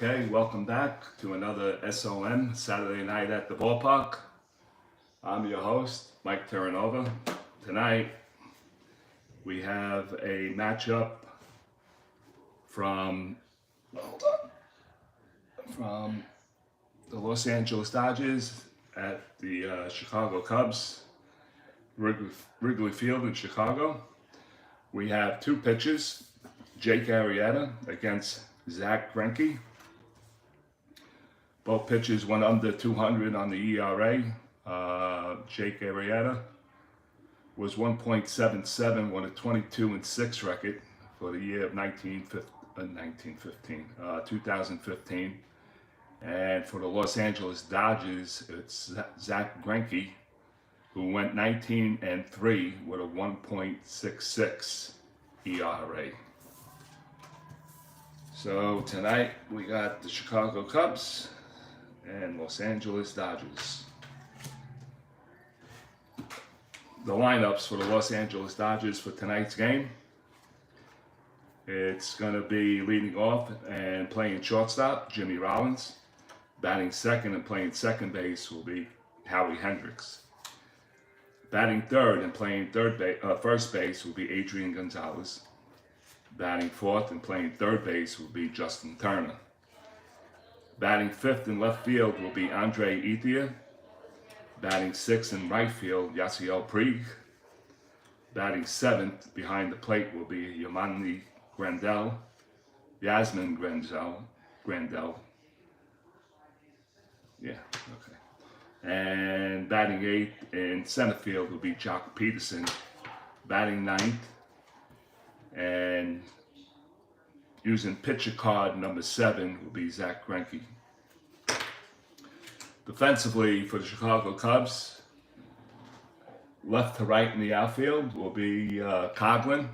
Okay, welcome back to another SOM, Saturday Night at the Ballpark. I'm your host, Mike Terranova. Tonight, we have a matchup from the Los Angeles Dodgers at the Chicago Cubs, Wrigley Field in Chicago. We have two pitchers, Jake Arrieta against Zack Greinke. Both pitchers went under 200 on the ERA. Jake Arrieta was 1.77 with a 22-6 record for the year of 2015. And for the Los Angeles Dodgers, it's Zack Greinke, who went 19-3 with a 1.66 ERA. So tonight we got the Chicago Cubs and Los Angeles Dodgers. The lineups for the Los Angeles Dodgers for tonight's game. It's going to be leading off and playing shortstop, Jimmy Rollins. Batting second and playing second base will be Howie Hendricks. Batting third and playing first base will be Adrian Gonzalez. Batting fourth and playing third base will be Justin Turner. Batting fifth in left field will be Andre Ethier. Batting sixth in right field, Yasiel Puig. Batting seventh behind the plate will be Yasmani Grandal. Yeah, okay. And batting eighth in center field will be Jock Peterson. Batting ninth and using pitcher card number 7 will be Zack Greinke. Defensively for the Chicago Cubs, left to right in the outfield will be Coghlan.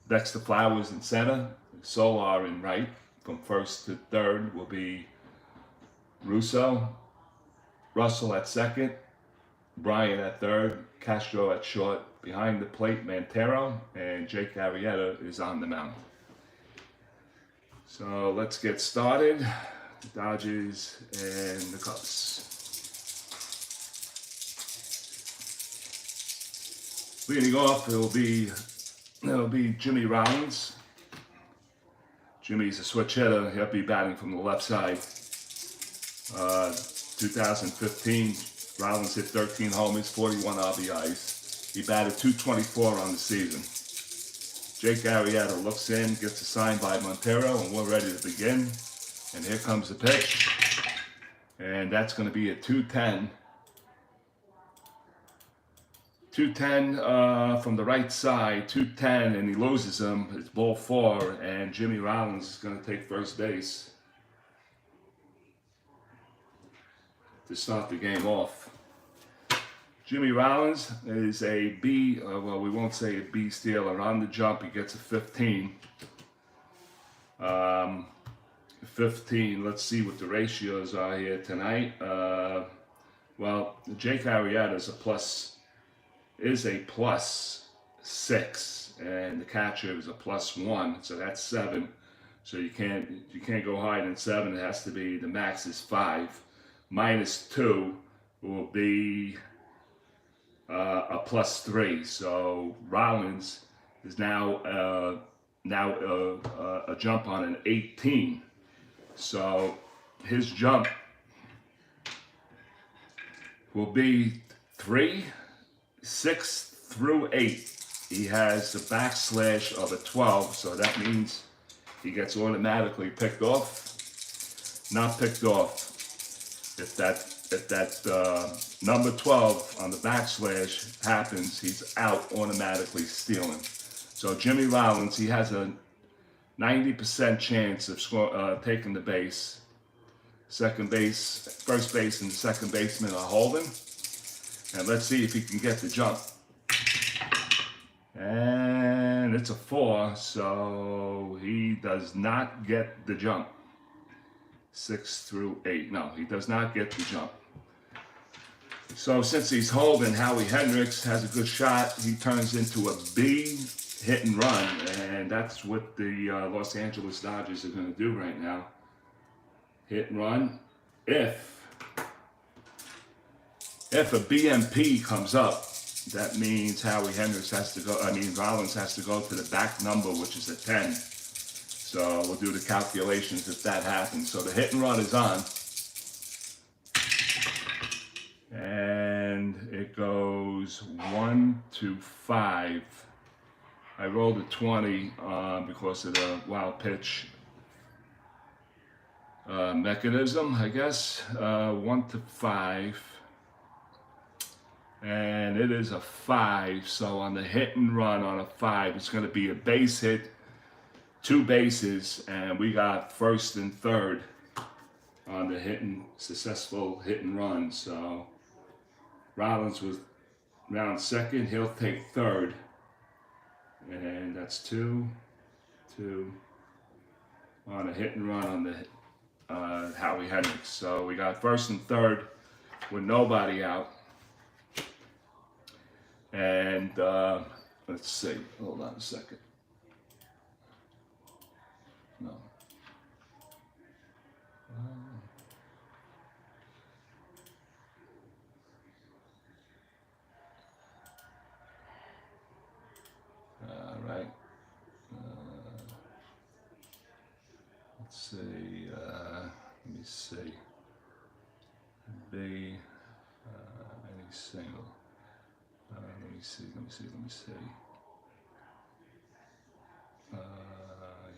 Dexter Flowers in center, Solar in right. From first to third will be Russell at second, Bryant at third, Castro at short. Behind the plate, Montero, and Jake Arrieta is on the mound. So let's get started. The Dodgers and the Cubs. Leading off, it'll be Jimmy Rollins. Jimmy's a switch hitter. He'll be batting from the left side. 2015, Rollins hit 13 homers, 41 RBIs. He batted .224 on the season. Jake Arrieta looks in, gets a sign by Montero, and we're ready to begin. And here comes the pitch. And that's going to be a 210. 210 from the right side, 210, and he loses him. It's ball 4, and Jimmy Rollins is going to take first base to start the game off. Jimmy Rollins is a B, well, we won't say a B stealer. On the jump, he gets a 15. 15, let's see what the ratios are here tonight. Well, Jake Arrieta is a plus 6, and the catcher is a plus 1, so that's 7. So you can't go higher than 7. It has to be, the max is 5. Minus 2 will be a plus 3, so Rollins is now a jump on an 18. So his jump will be 3, 6 through 8. He has a backslash of a 12, so that means he gets automatically picked off. Not picked off. If that number 12 on the backslash happens, he's out automatically stealing. So Jimmy Rollins, he has a 90% chance of taking the base. Second base, first base, and the second baseman are holding. And let's see if he can get the jump. And it's a 4, so he does not get the jump. 6 through 8. No, he does not get the jump. So since he's holding, Howie Hendricks has a good shot. He turns into a B hit and run, and that's what the Los Angeles Dodgers are going to do right now. Hit and run. If a BMP comes up, that means Howie Hendricks has to go, Rollins has to go to the back number, which is a 10. So we'll do the calculations if that happens. So the hit and run is on. And it goes 1 to 5. I rolled a 20 because of the wild pitch mechanism, I guess. 1 to 5. And it is a 5. So on the hit and run on a 5, it's going to be a base hit, 2 bases, and we got first and third on the successful hit and run. So Rollins was round second, he'll take third, and that's 2 on a hit and run on the Howie Hendricks. So we got first and third with nobody out. And let's see, hold on a second. No. All right. Let's see. Let me see. B. Any single. Let me see.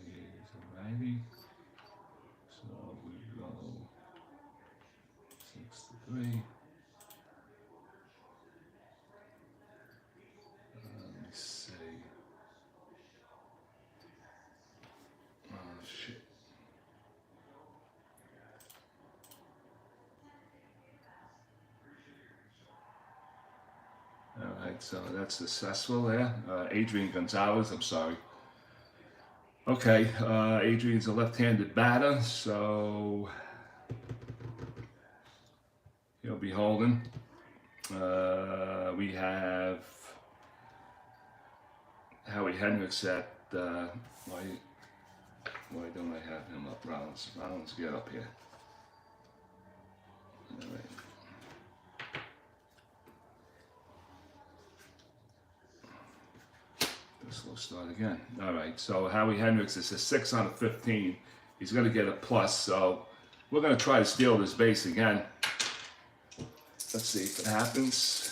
He's a righty. So we go 6 to 3. Let me see. Oh shit. All right, so that's successful there. Adrian Gonzalez, I'm sorry. Okay, Adrian's a left-handed batter, so he'll be holding. We have Howie Hendricks at, why don't I have him up? Rollins, get up here. All right. We'll start again. All right, so Howie Hendricks is a 6 on a 15. He's going to get a plus, so we're going to try to steal this base again. Let's see if it happens.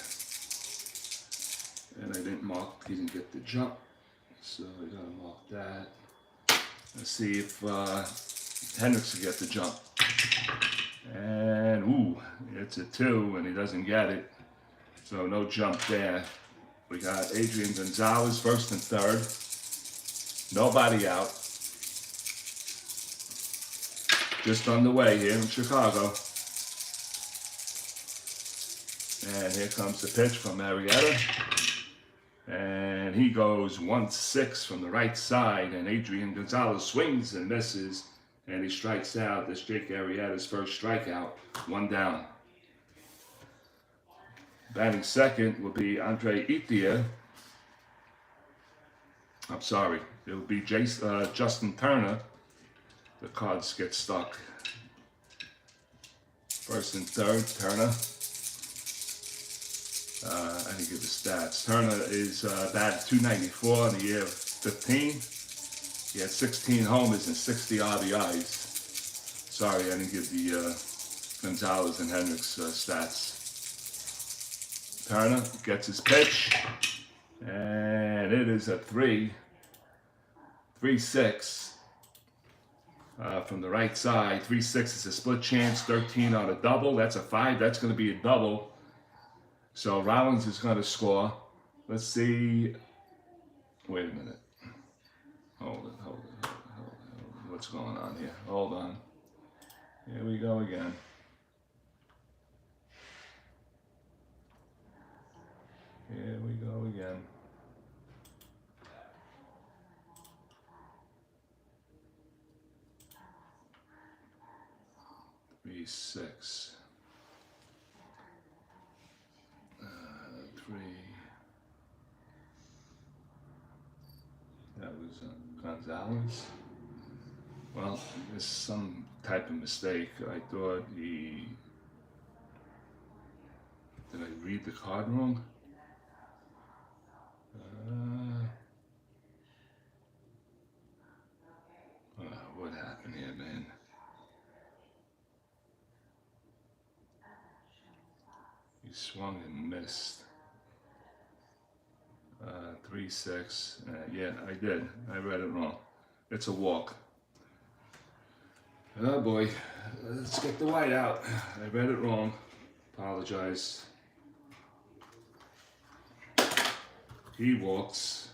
And I didn't mark, he didn't get the jump, so we got to mark that. Let's see if Hendricks will get the jump. And, ooh, it's a 2, and he doesn't get it. So no jump there. We got Adrian Gonzalez first and third. Nobody out. Just on the way here in Chicago. And here comes the pitch from Arrieta. And he goes 1-6 from the right side. And Adrian Gonzalez swings and misses. And he strikes out. That's Jake Arrieta's first strikeout. 1 down. Batting second will be Andre Ethier. I'm sorry, it will be Justin Turner. The cards get stuck. First and third, Turner. I didn't give the stats. Turner is batted 294 in the year of 15. He had 16 homers and 60 RBIs. Sorry, I didn't give the Gonzalez and Hendricks stats. Turner gets his pitch, and it is a 3-6 from the right side. 3-6 is a split chance, 13 on a double. That's a 5. That's going to be a double. So Rollins is going to score. Let's see. Wait a minute. Hold it. What's going on here? Hold on. Here we go again. Here we go again. Three, 6. 3. Gonzalez. Well, there's some type of mistake. I thought he... Did I read the card wrong? What happened here, man? He swung and missed. 3-6. Yeah, I did. I read it wrong. It's a walk. Oh boy. Let's get the white out. I read it wrong. Apologize. He walks.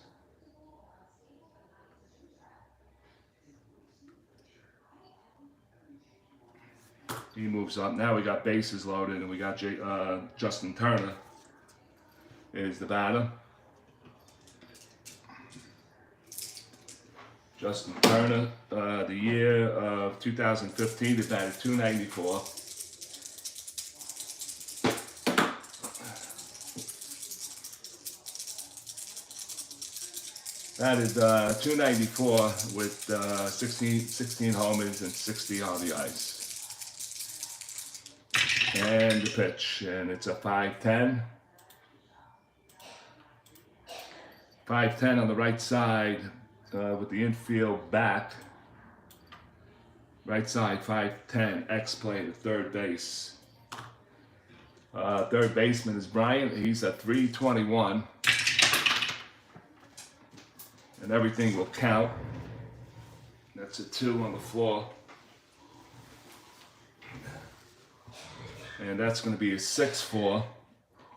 He moves up. Now we got bases loaded, and we got Justin Turner is the batter. Justin Turner, the year of 2015, he batted .294. Batted .294 with 16 homers and 60 RBIs. And the pitch, and it's a 5-10. 5-10 on the right side with the infield back. Right side, 5-10, X-play to third base. Third baseman is Bryant. He's at .321. And everything will count. That's a 2 on the floor. And that's going to be a 6-4.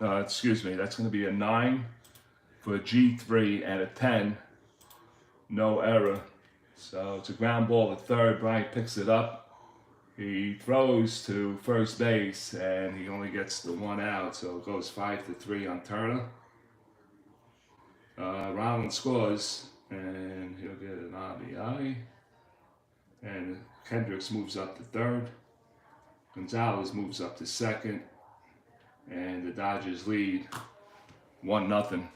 Excuse me, that's going to be a 9 for a G3 and a 10. No error. So it's a ground ball to third. Bryant picks it up. He throws to first base and he only gets the 1 out. So it goes 5-3 on Turner. Rollins scores and he'll get an RBI. And Kendricks moves up to third. Gonzalez moves up to second, and the Dodgers lead 1-0.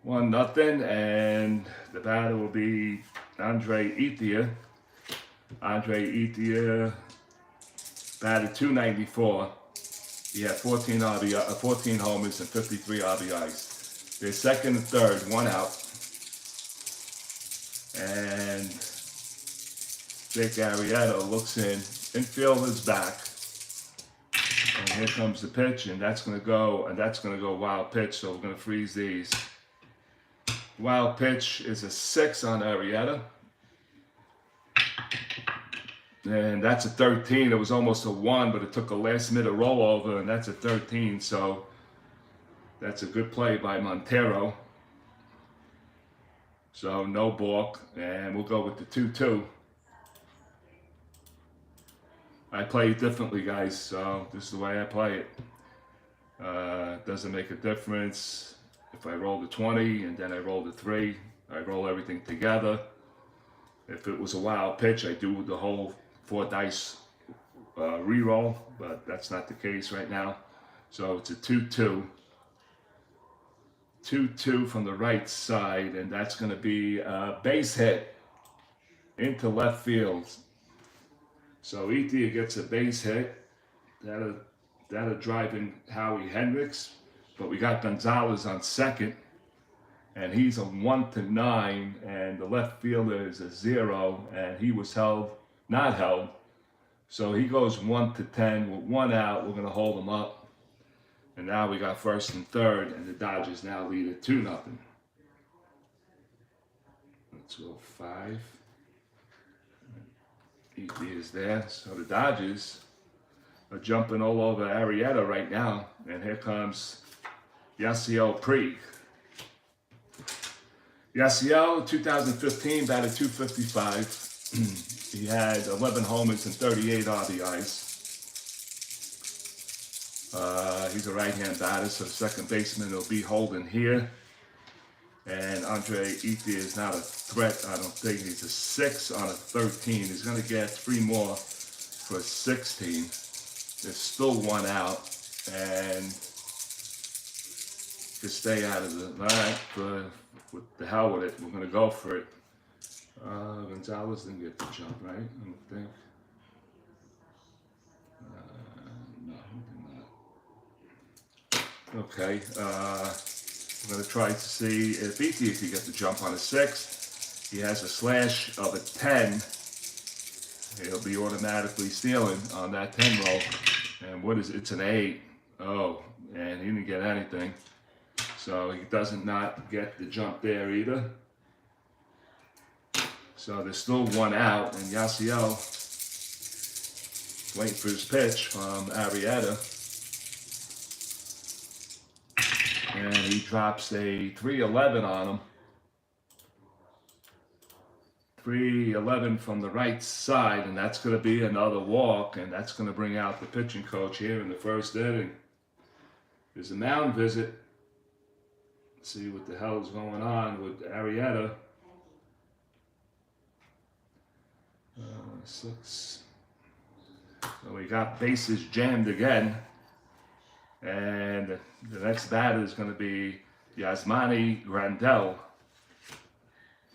1-0, and the batter will be Arrieta. Arrieta batted .294. He had 14 homers and 53 RBIs. They're second and third, 1 out, and Jake Arrieta looks in, infield is back, and here comes the pitch, and that's going to go wild pitch, so we're going to freeze these. Wild pitch is a 6 on Arrieta, and that's a 13. It was almost a 1, but it took a last minute rollover, and that's a 13, so that's a good play by Montero. So no balk, and we'll go with the 2-2. I play it differently, guys, so this is the way I play it. Doesn't make a difference if I roll the 20 and then I roll the 3. I roll everything together. If it was a wild pitch, I do the whole 4 dice re-roll, but that's not the case right now. So it's a 2-2. 2-2 from the right side, and that's going to be a base hit into left field. So Arrieta gets a base hit. That'll drive in Howie Hendricks. But we got Gonzalez on second, and he's a 1-9, and the left fielder is a 0, and he was not held. So he goes 1-10 with 1 out. We're going to hold him up. And now we got first and third, and the Dodgers now lead at 2-0. Let's go 5. Arrieta is there. So the Dodgers are jumping all over Arrieta right now. And here comes Yasiel Puig. Yasiel, 2015, batted .255. He had 11 homers and 38 RBIs. He's a right-hand batter, so the second baseman will be holding here. And Arrieta is not a threat, I don't think. He's a 6 on a 13. He's going to get 3 more for 16. There's still 1 out. And Just stay out of the. All right, with the hell with it. We're gonna go for it. Gonzalez didn't get the jump, right? I don't think. No, he did not. Okay. We're gonna try to see if ET can get the jump on a 6. He has a slash of a 10. He'll be automatically stealing on that 10 roll. And what is it? It's an 8. Oh, and he didn't get anything. So he doesn't not get the jump there either. So there's still one out, and Yasiel waiting for his pitch from Arrieta. And he drops a 3-11 on him. 3-11 from the right side, and that's going to be another walk, and that's going to bring out the pitching coach here in the first inning. There's a mound visit. Let's see what the hell is going on with Arrieta. 6. So we got bases jammed again, and the next batter is going to be Yasmani Grandel.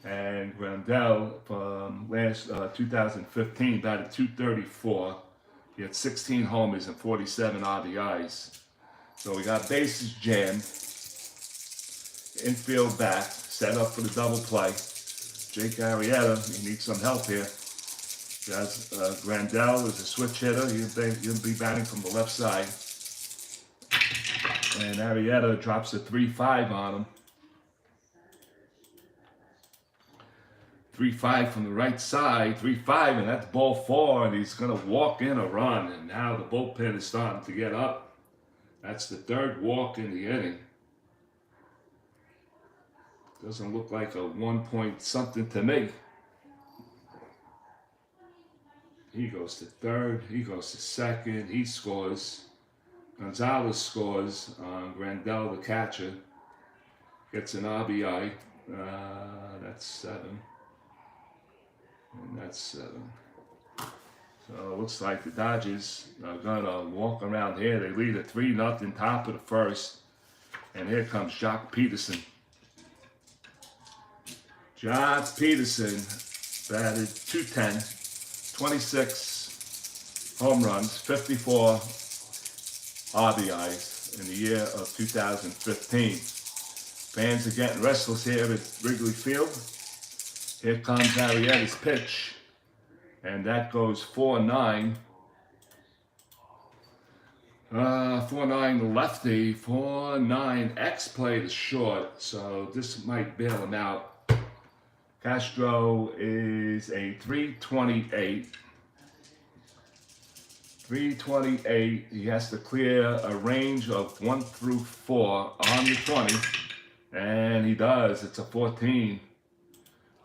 And Grandel from last 2015 batted .234. He had 16 homers and 47 RBIs. So we got bases jammed. Infield back, set up for the double play. Jake Arrieta, he needs some help here. Grandel is a switch hitter. He'll be batting from the left side. And Arrieta drops a 3-5 on him. 3-5 from the right side, 3-5, and that's ball 4, and he's going to walk in a run, and now the bullpen is starting to get up. That's the 3rd walk in the inning. Doesn't look like a 1-point something to me. He goes to 3rd, he goes to 2nd, he scores. Gonzalez scores on Grandel, the catcher. Gets an RBI. That's 7. And that's 7. So it looks like the Dodgers are going to walk around here. They lead a 3-0 top of the first. And here comes Jock Peterson. Jock Peterson batted .210, 26 home runs, 54 RBIs in the year of 2015. Fans are getting restless here at Wrigley Field. Here comes Arrieta's pitch, and that goes 4-9. 4-9 lefty, 4-9 X play to short, so this might bail him out. Castro is a 328. 328, he has to clear a range of 1 through 4 on the 20, and he does. It's a 14.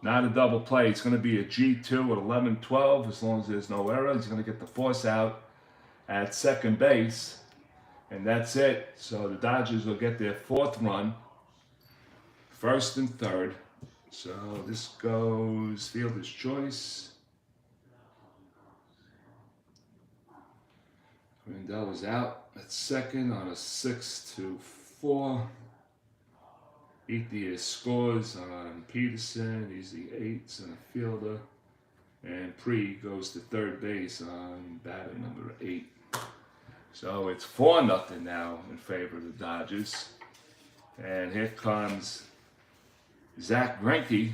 Not a double play. It's going to be a G2 at 11-12. As long as there's no error, he's going to get the force out at second base. And that's it. So the Dodgers will get their 4th run. 1st and 3rd. So this goes fielder's choice. Grandel was out at 2nd on a 6-4. Ethier scores on Peterson. He's the 8 center fielder. And Pre goes to 3rd base on batter number 8. So it's 4-0 now in favor of the Dodgers. And here comes Zach Greinke.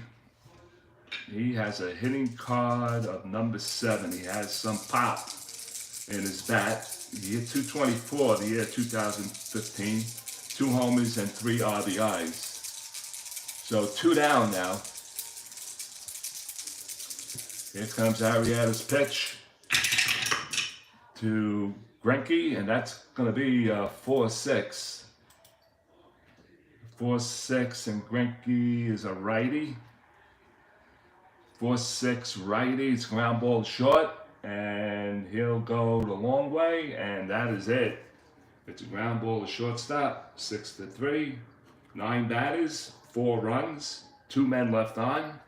He has a hitting card of number 7. He has some pop in his bat. He hit .224 the year 2015. 2 homers and 3 RBIs. So 2 down now. Here comes Arrieta's pitch to Greinke, and that's going to be 4-6. 4-6, and Greinke is a righty. 4-6 righty. It's ground ball short, and he'll go the long way, and that is it. It's a ground ball to shortstop. 6-3. 9 batters. 4 runs, 2 men left on.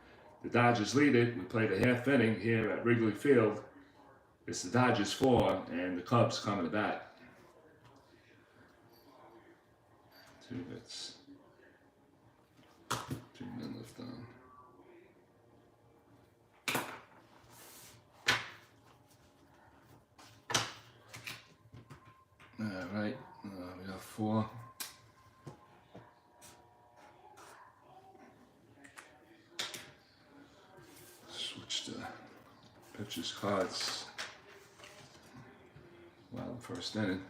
The Dodgers lead it. We played a half inning here at Wrigley Field. It's the Dodgers 4, and the Cubs coming to bat. 2 hits. 2 men left on. Alright, we got 4. Switch to pitcher's cards. Wow, first inning.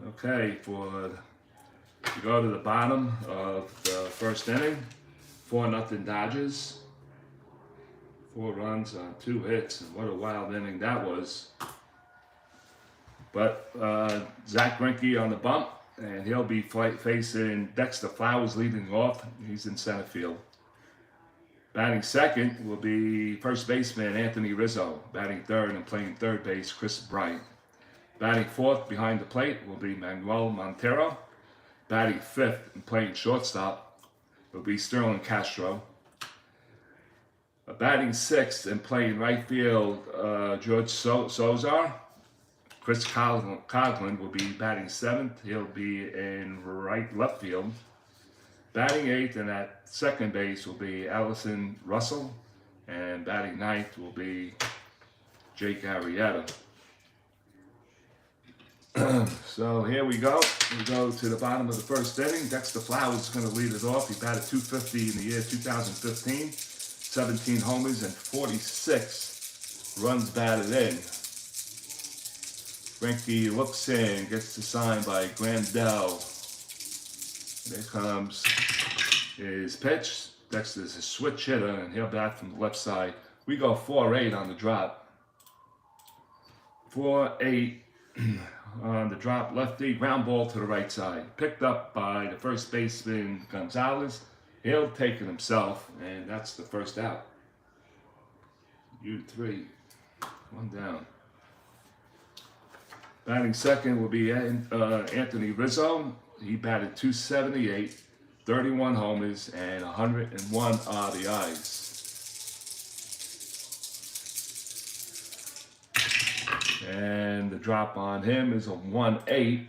Okay, to go to the bottom of the first inning, 4-0 Dodgers. 4 runs on 2 hits, and what a wild inning that was. But Zach Greinke on the bump, and he'll be facing Dexter Flowers leading off. He's in center field. Batting second will be first baseman Anthony Rizzo. Batting third and playing third base, Chris Bryant. Batting fourth behind the plate will be Manuel Montero. Batting fifth and playing shortstop will be Sterling Castro. Batting sixth and playing right field, George Sozar. Chris Coughlin will be batting seventh. He'll be in left field. Batting eighth and at second base will be Allison Russell. And batting ninth will be Jake Arrieta. So here we go. We go to the bottom of the first inning. Dexter Flowers is going to lead it off. He batted .250 in the year 2015. 17 homers and 46 runs batted in. Greinke looks in, gets the sign by Grandel. There comes his pitch. Dexter's a switch hitter, and he'll bat from the left side. We go 4-8 on the drop. 4-8 on the drop, lefty, ground ball to the right side. Picked up by the first baseman, Gonzalez. He'll take it himself, and that's the first out. U3, 1 down. Batting second will be Anthony Rizzo. He batted .278, 31 homers, and 101 RBIs. And the drop on him is a 1-8.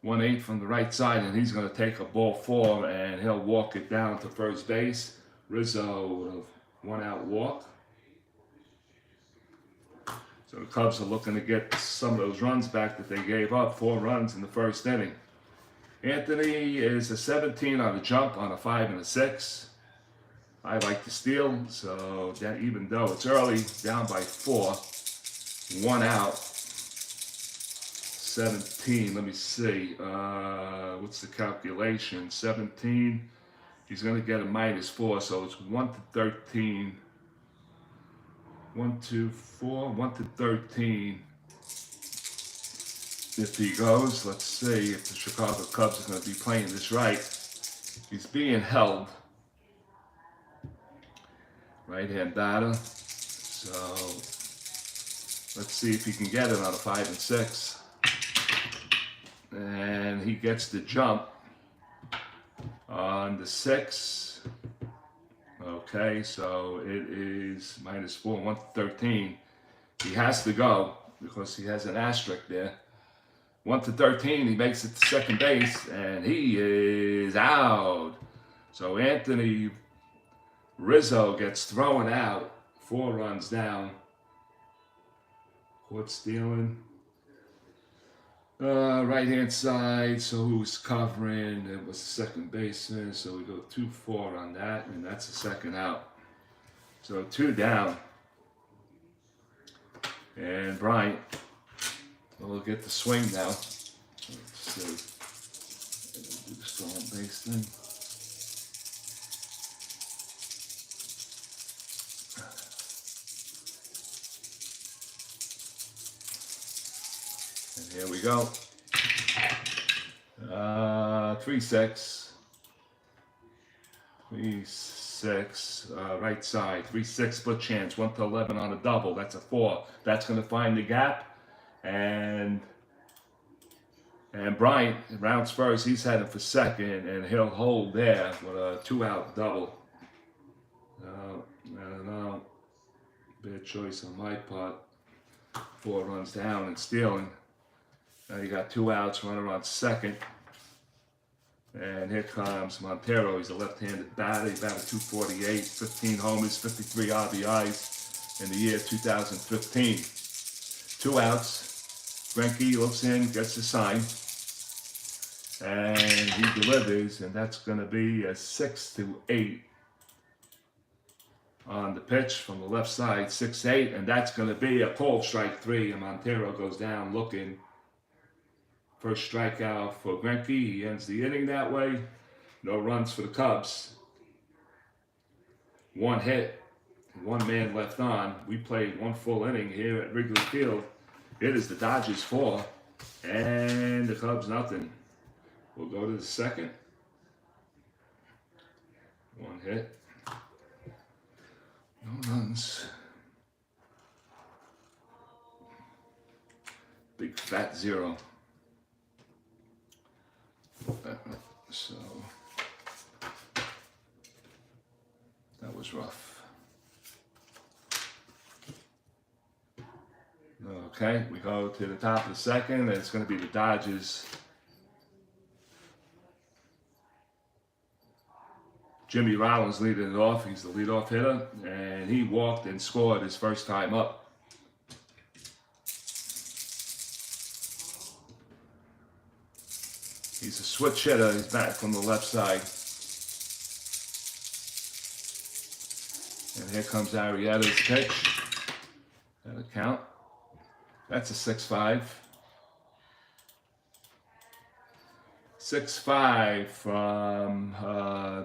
1-8 from the right side, and he's going to take a ball 4, and he'll walk it down to first base. Rizzo with a 1-out walk. So the Cubs are looking to get some of those runs back that they gave up. 4 runs in the first inning. Anthony is a 17 on the jump on a 5 and a 6. I like to steal, so that even though it's early, down by 4, 1 out. 17, let me see, what's the calculation? 17, he's going to get a -4, so it's 1-13. 1-13. If he goes, let's see if the Chicago Cubs are going to be playing this right. He's being held. Right-hand batter. So let's see if he can get it on a 5 and 6. And he gets the jump on the 6. Okay, so it is -4, 1-13. He has to go because he has an asterisk there. 1-13, he makes it to second base, and he is out. So Anthony Rizzo gets thrown out, 4 runs down. Caught stealing. Right-hand side, so who's covering? It was the second baseman, so we go 2-4 on that, and that's the second out. So 2 down. And Bryant will get the swing now. Let's see. Do the stolen base thing. And here we go. 3-6. 3-6. Right side. 3-6 split chance. 1-11 on a double. That's a 4. That's going to find the gap. And Bryant rounds first. He's heading for second, and he'll hold there with a 2-out double. I don't know. Bad choice on my part. 4 runs down and stealing. Now you got 2 outs, runner on second. And here comes Montero. He's a left-handed batter. He batted .248, 15 homers, 53 RBIs in the year 2015. 2 outs. Greinke looks in, gets the sign, and he delivers, and that's going to be a 6-8 on the pitch from the left side, 6-8, and that's going to be a called strike 3, and Montero goes down looking. First strikeout for Greinke. He ends the inning that way. No runs for the Cubs. 1 hit, 1 man left on. We played 1 full inning here at Wrigley Field. It is the Dodgers 4 and the Cubs nothing. We'll go to the second. 1 hit. No runs. Big fat 0. So that was rough. Okay, we go to the top of the second, and it's going to be the Dodgers. Jimmy Rollins leading it off. He's the leadoff hitter, and he walked and scored his first time up. He's a switch hitter. He's back from the left side. And here comes Arrieta's pitch. That'll count. That's a 6-5. 6-5 from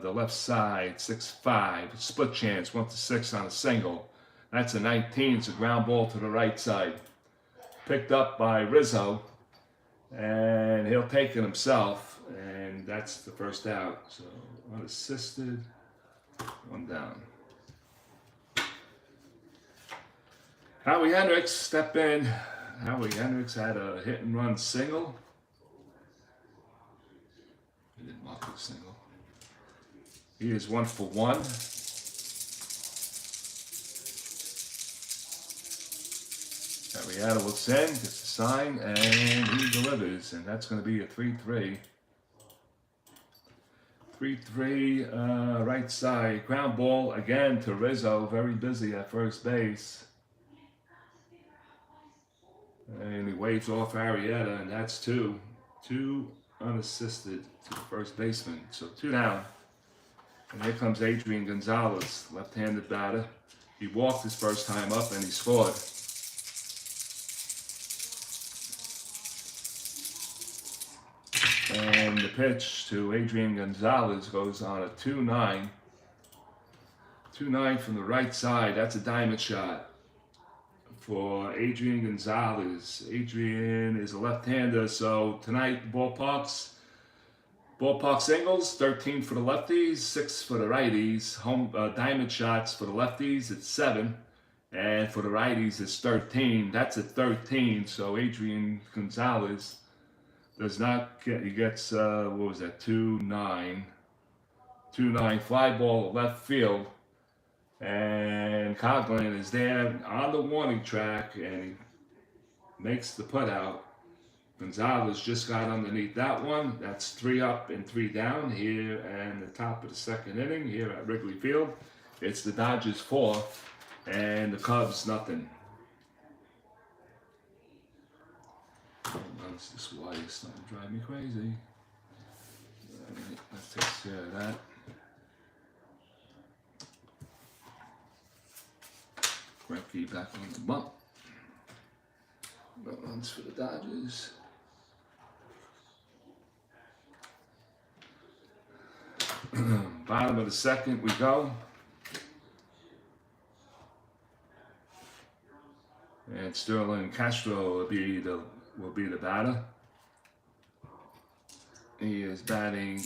the left side. 6-5. Split chance. 1-6 on a single. That's a 19. It's a ground ball to the right side. Picked up by Rizzo. And he'll take it himself, and that's the first out. So unassisted, 1 down. Howie Hendricks step in. Howie Hendricks had a hit and run single. He didn't mark the single. He is 1 for 1. Arrieta looks in, gets a sign, and he delivers, and that's going to be a 3-3. 3-3, right side, ground ball again to Rizzo, very busy at first base. And he waves off Arrieta, and that's 2. 2 unassisted to the first baseman, so 2 down. And here comes Adrian Gonzalez, left-handed batter. He walked his first time up, and he scored. And the pitch to Adrian Gonzalez goes on a 2-9. 2-9 from the right side. That's a diamond shot for Adrian Gonzalez. Adrian is a left-hander, so tonight ballpark singles, 13 for the lefties, 6 for the righties. Home diamond shots for the lefties, it's 7. And for the righties, it's 13. That's a 13, so Adrian Gonzalez does not get, he gets, what was that, 2-9. 2-9, fly ball left field. And Coughlin is there on the warning track, and he makes the put out. Gonzalez just got underneath that one. That's 3 up and 3 down here and the top of the second inning here at Wrigley Field. It's the Dodgers 4 and the Cubs nothing. This wire is starting to drive me crazy. That takes care of that. Greinke back on the bump. No runs for the Dodgers. Bottom of the second we go. And Sterling Castro will be the batter. He is batting.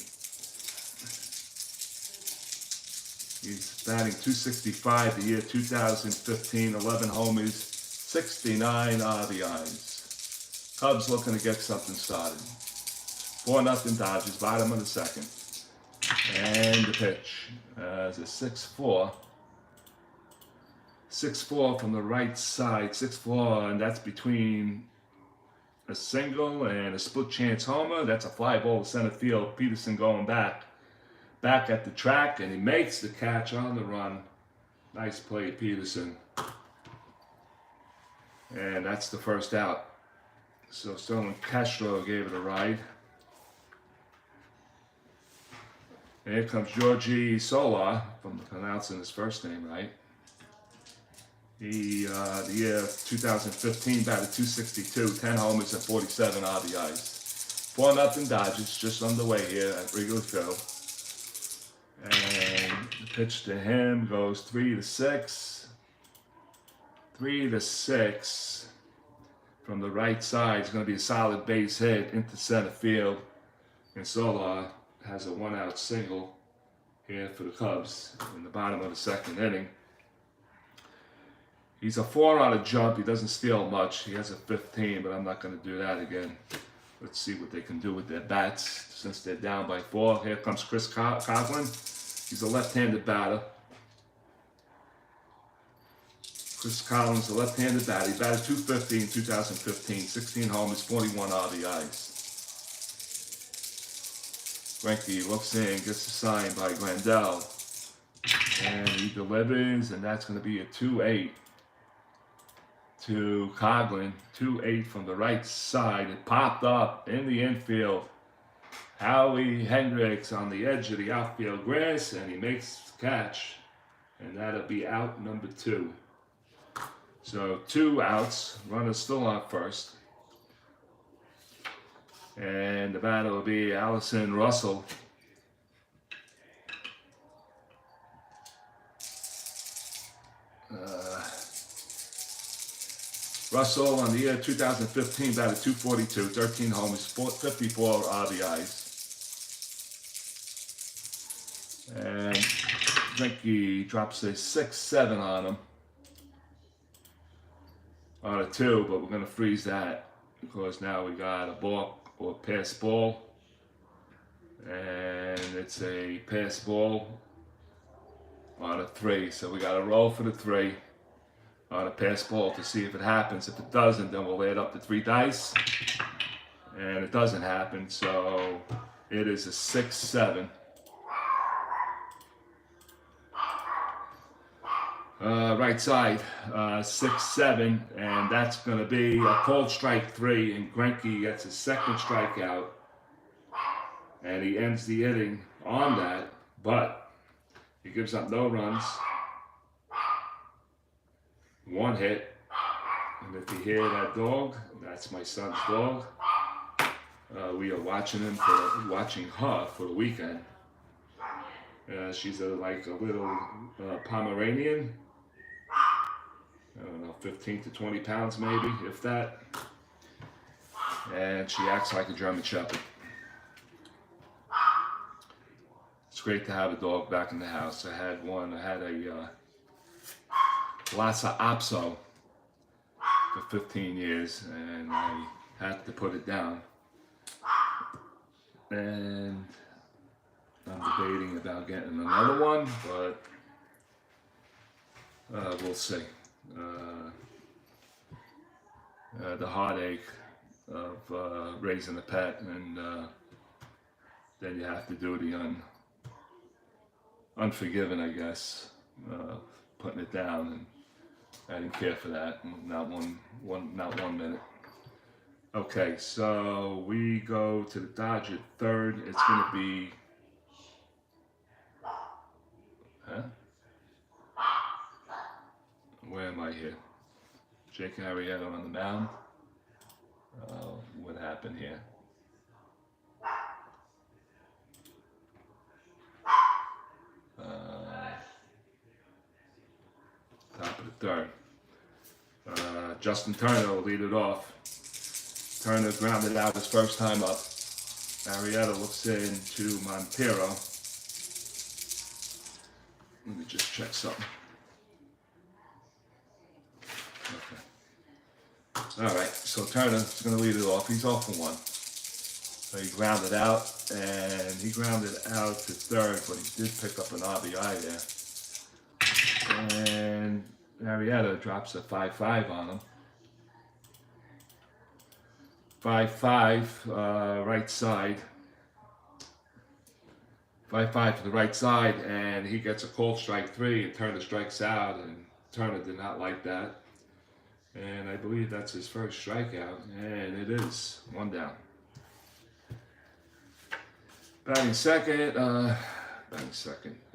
He's batting .265 the year 2015, 11 homers, 69 RBIs. Cubs looking to get something started. 4-0 Dodgers, bottom of the second. And the pitch is a 6-4. 6-4 from the right side, 6-4, and that's between a single and a split chance homer. That's a fly ball to center field. Peterson going back at the track, and he makes the catch on the run. Nice play, Peterson. And that's the first out. So Sterling Castro gave it a ride. And here comes Georgie Solar, if I'm pronouncing his first name right. He, the year 2015, batted .262, 10 homers and 47 RBIs. 4-0 Dodgers, just underway here at Wrigley Field. And the pitch to him goes 3-6. 3-6 from the right side. It's going to be a solid base hit into center field. And Solar has a 1-out single here for the Cubs in the bottom of the second inning. He's a 4 on a jump. He doesn't steal much. He has a 15, but I'm not going to do that again. Let's see what they can do with their bats since they're down by 4. Here comes Chris Coughlin. He's a left-handed batter. Chris Collins, a left-handed batter. He batted .250 in 2015, 16 homers, 41 RBIs. Greinke looks in, gets a sign by Grandel, and he delivers, and that's going to be a 2-8 to Coughlin. 2-8 from the right side. It popped up in the infield. Howie Hendricks on the edge of the outfield grass, and he makes the catch, and that'll be out number 2. So 2 outs, runner still on first. And the batter will be Allison Russell. Russell on the year 2015 batted .242, 13 homers, 54 RBIs. And Greinke drops a 6-7 on him. On a 2, but we're going to freeze that because now we got a ball or pass ball. And it's a pass ball on a 3. So we got to roll for the 3 on a pass ball to see if it happens. If it doesn't, then we'll add up the 3 dice. And it doesn't happen, so it is a 6-7. Right side, 6-7, and that's going to be a cold strike 3, and Greinke gets his second strikeout, and he ends the inning on that, but he gives up no runs, 1 hit, and if you hear that dog, that's my son's dog. We are watching her for the weekend. She's like a little Pomeranian. I don't know, 15 to 20 pounds maybe, if that. And she acts like a German Shepherd. It's great to have a dog back in the house. I had a Lhasa Apso for 15 years, and I had to put it down. And I'm debating about getting another one, but we'll see. The heartache of raising a pet, and then you have to do the unforgiven, I guess, putting it down, and I didn't care for that, not one minute. Okay, so we go to the Dodger third. It's going to be, where am I here? Jake Arrieta on the mound. What happened here? Top of the third. Justin Turner will lead it off. Turner grounded out his first time up. Arrieta looks in to Montero. Let me just check something. Okay. All right, so Turner's going to lead it off. He's off for 1. So he grounded out, and he grounded out to third, but he did pick up an RBI there. And Arrieta drops a 5-5 on him. 5-5 right side. 5-5 to the right side, and he gets a called strike 3, and Turner strikes out, and Turner did not like that. And I believe that's his first strikeout, and it is 1 down. Batting second,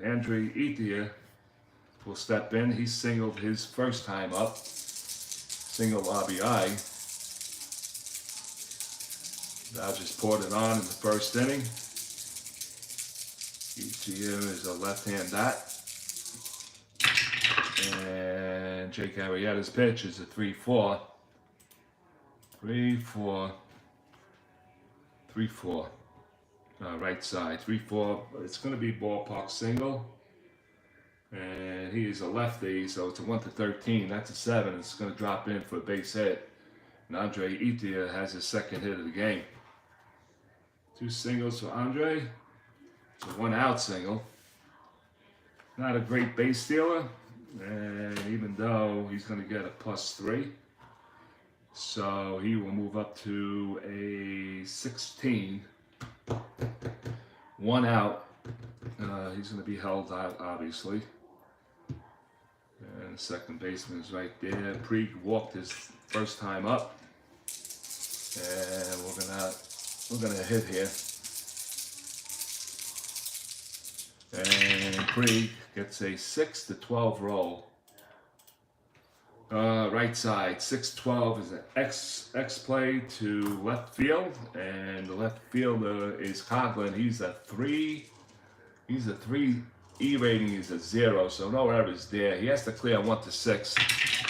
Arrieta will step in. He singled his first time up, single RBI. Dodgers poured it on in the first inning. Arrieta is a left-hand bat. And Jake Arrieta's pitch is a 3-4. 3-4. 3-4. Right side. 3-4. It's going to be ballpark single. And he is a lefty, so it's a 1-13. That's a 7. It's going to drop in for a base hit. And Arrieta has his second hit of the game. 2 singles for Andre. It's a 1-out single. Not a great base stealer. And even though he's going to get a +3, so he will move up to a 16. 1 out. He's going to be held out, obviously. And the second baseman is right there. Puig walked his first time up, and we're gonna hit here. And Puig gets a 6-12 roll. Right side, 6-12 is an X play to left field, and the left fielder is Coughlin. He's a 3. He's a 3. E rating is a 0, so no errors there. He has to clear 1-6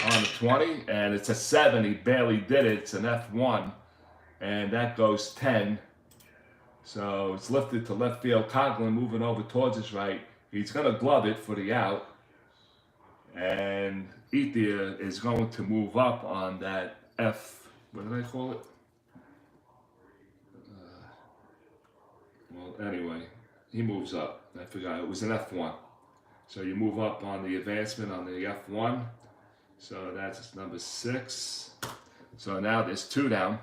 on the 20, and it's a 7. He barely did it. It's an F1, and that goes 10. So it's lifted to left field. Coughlin moving over towards his right. He's going to glove it for the out. And Arrieta is going to move up on that F. What did I call it? Well, anyway, he moves up. I forgot. It was an F1. So you move up on the advancement on the F1. So that's number 6. So now there's 2 down.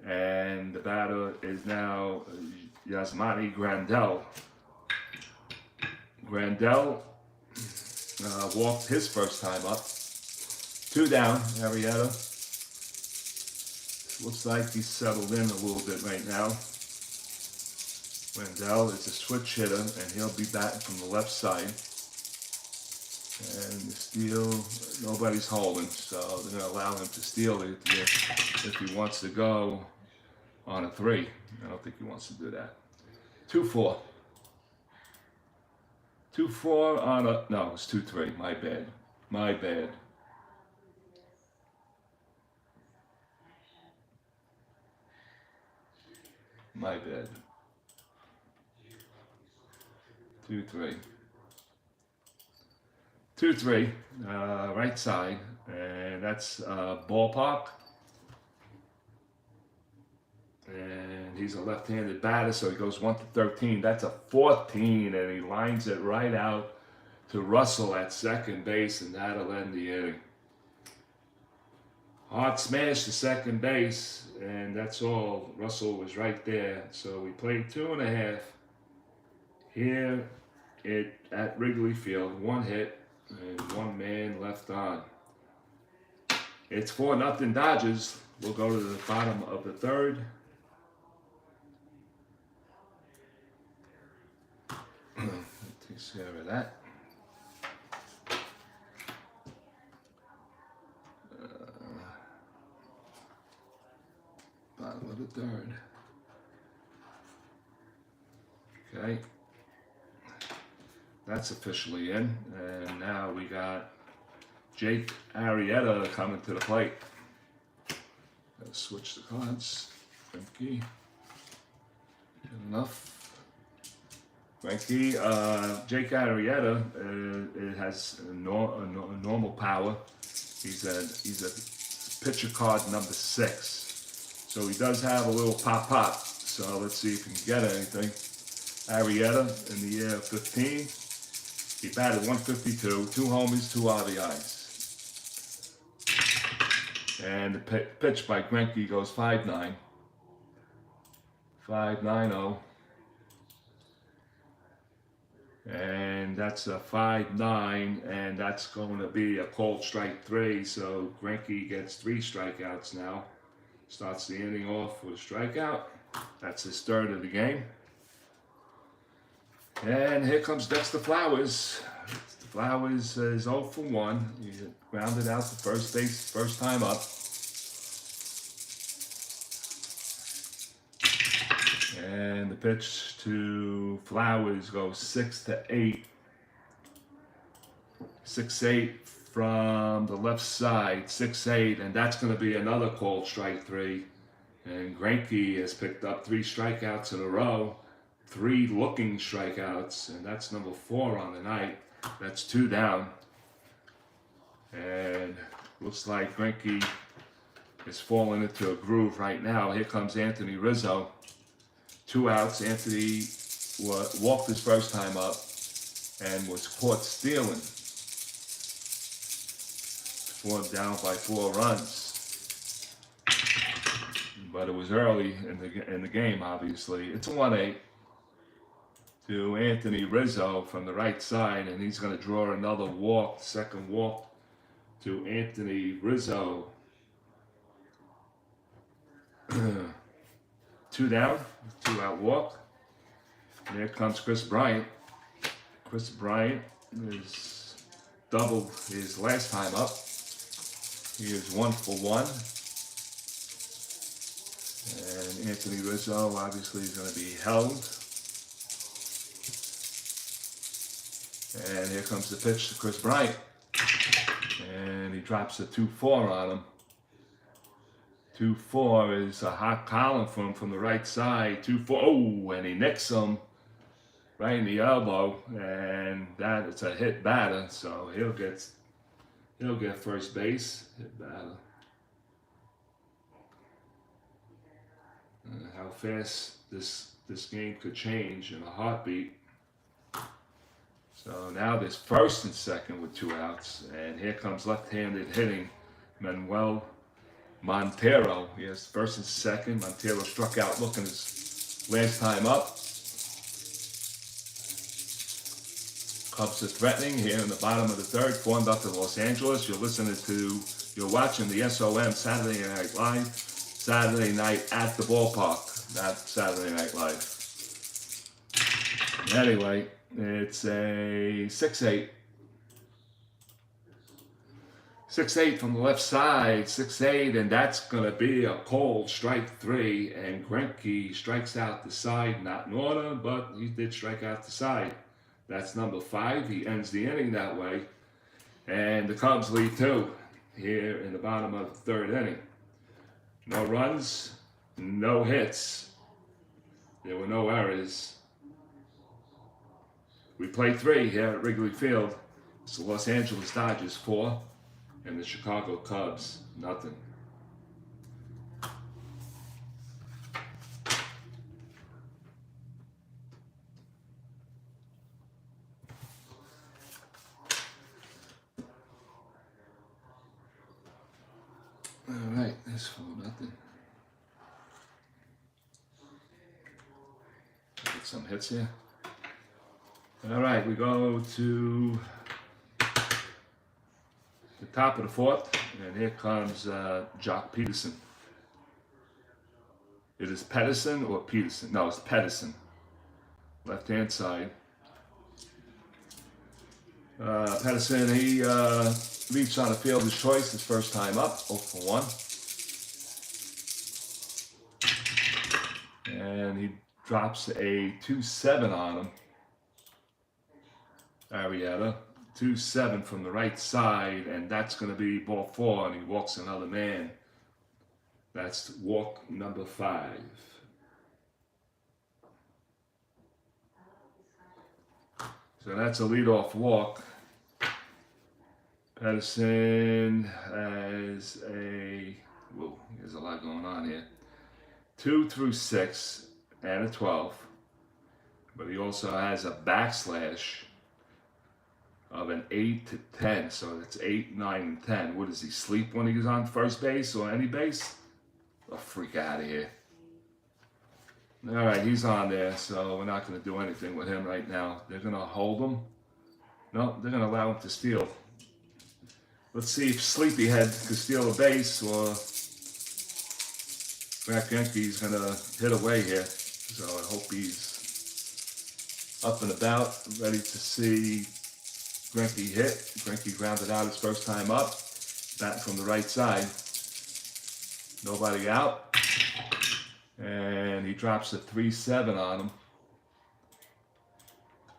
And the batter is now Yasmani Grandal. Grandal walked his first time up. 2 down, Arrieta. Looks like he's settled in a little bit right now. Grandal is a switch hitter, and he'll be batting from the left side. And the steal, nobody's holding, so they're going to allow him to steal it if he wants to go on a 3. I don't think he wants to do that. 2-4. 2-4 on a, no, it's 2-3, my bad. My bad. My bad. 2-3. 2-3, right side, and that's ballpark. And he's a left-handed batter, so he goes 1-13. That's a 14, and he lines it right out to Russell at second base, and that'll end the inning. Hard smash to second base, and that's all. Russell was right there. So we played 2.5 here at Wrigley Field. 1 hit and 1 man left on. It's 4-0 Dodgers. We'll go to the bottom of the 3rd. Takes care of that. Bottom of the 3rd. Okay. That's officially in. And now we got Jake Arrieta coming to the plate. Let's switch the cards. Greinke. Good enough. Greinke, Jake Arrieta has a normal power. He's a pitcher card number 6. So he does have a little pop. So let's see if he can get anything. Arrieta in the year 15. He batted 152, 2 homers, 2 RBIs. And the pitch by Greinke goes 5-9. 5-9-0. And that's a 5-9, and that's going to be a called strike 3. So Greinke gets 3 strikeouts now. Starts the inning off with a strikeout. That's his third of the game. And here comes Dexter Flowers. Flowers is 0 for 1. He grounded out to first base first time up. And the pitch to Flowers goes 6-8. 6-8 from the left side, 6-8, and that's going to be another called strike 3. And Greinke has picked up 3 strikeouts in a row, 3 looking strikeouts, and that's number 4 on the night. That's 2 down. And looks like Greinke is falling into a groove right now. Here comes Anthony Rizzo. 2 outs. Anthony walked his first time up and was caught stealing. 4 down by 4 runs. But it was early in the game, obviously. It's a 1-8 to Anthony Rizzo from the right side, and he's going to draw another walk, second walk to Anthony Rizzo. 2 down, 2 out walk. And there comes Chris Bryant. Chris Bryant is doubled his last time up. He is 1 for 1. And Anthony Rizzo obviously is going to be held. And here comes the pitch to Chris Bryant. And he drops a 2-4 on him. 2-4 is a hot column from the right side. 2-4, oh, and he nicks him right in the elbow, and that it's a hit batter, so he'll get first base. Hit batter. How fast this game could change in a heartbeat. So now there's first and second with 2 outs, and here comes left-handed hitting Manuel Montero. Yes, first and second. Montero struck out looking his last time up. Cubs are threatening here in the bottom of the third, 4-0 Los Angeles. You're watching the SOM Saturday Night Live, Saturday night at the ballpark, not Saturday Night Live. Anyway, it's a 6-8. 6-8 from the left side, 6-8, and that's going to be a cold strike 3, and Greinke strikes out the side, not in order, but he did strike out the side. That's number 5. He ends the inning that way, and the Cubs lead 2 here in the bottom of the third inning. No runs, no hits. There were no errors. We play 3 here at Wrigley Field. It's the Los Angeles Dodgers 4. And the Chicago Cubs, nothing. All right, that's 4-0. Get some hits here. All right, we go to the top of the 4th, and here comes Jock Peterson. It is Pedersen or Peterson? No, it's Pedersen. Left-hand side. Pedersen, he reached on a fielder's choice his first time up, 0 for 1. And he drops a 2-7 on him. Arrieta. 2-7 from the right side, and that's going to be ball 4, and he walks another man. That's walk number 5. So that's a leadoff walk. Pedersen has there's a lot going on here. 2 through 6 and a 12, but he also has a backslash of an 8 to 10. So that's 8, 9, and 10. What does he sleep when he's on first base or any base? Oh, freak out of here. All right, he's on there, so we're not going to do anything with him right now. They're going to hold him. No, they're going to allow him to steal. Let's see if Sleepyhead can steal a base or Greinke's going to hit away here. So I hope he's up and about, ready to see Greinke hit. Greinke grounded out his first time up. Bat from the right side. Nobody out. And he drops a 3-7 on him.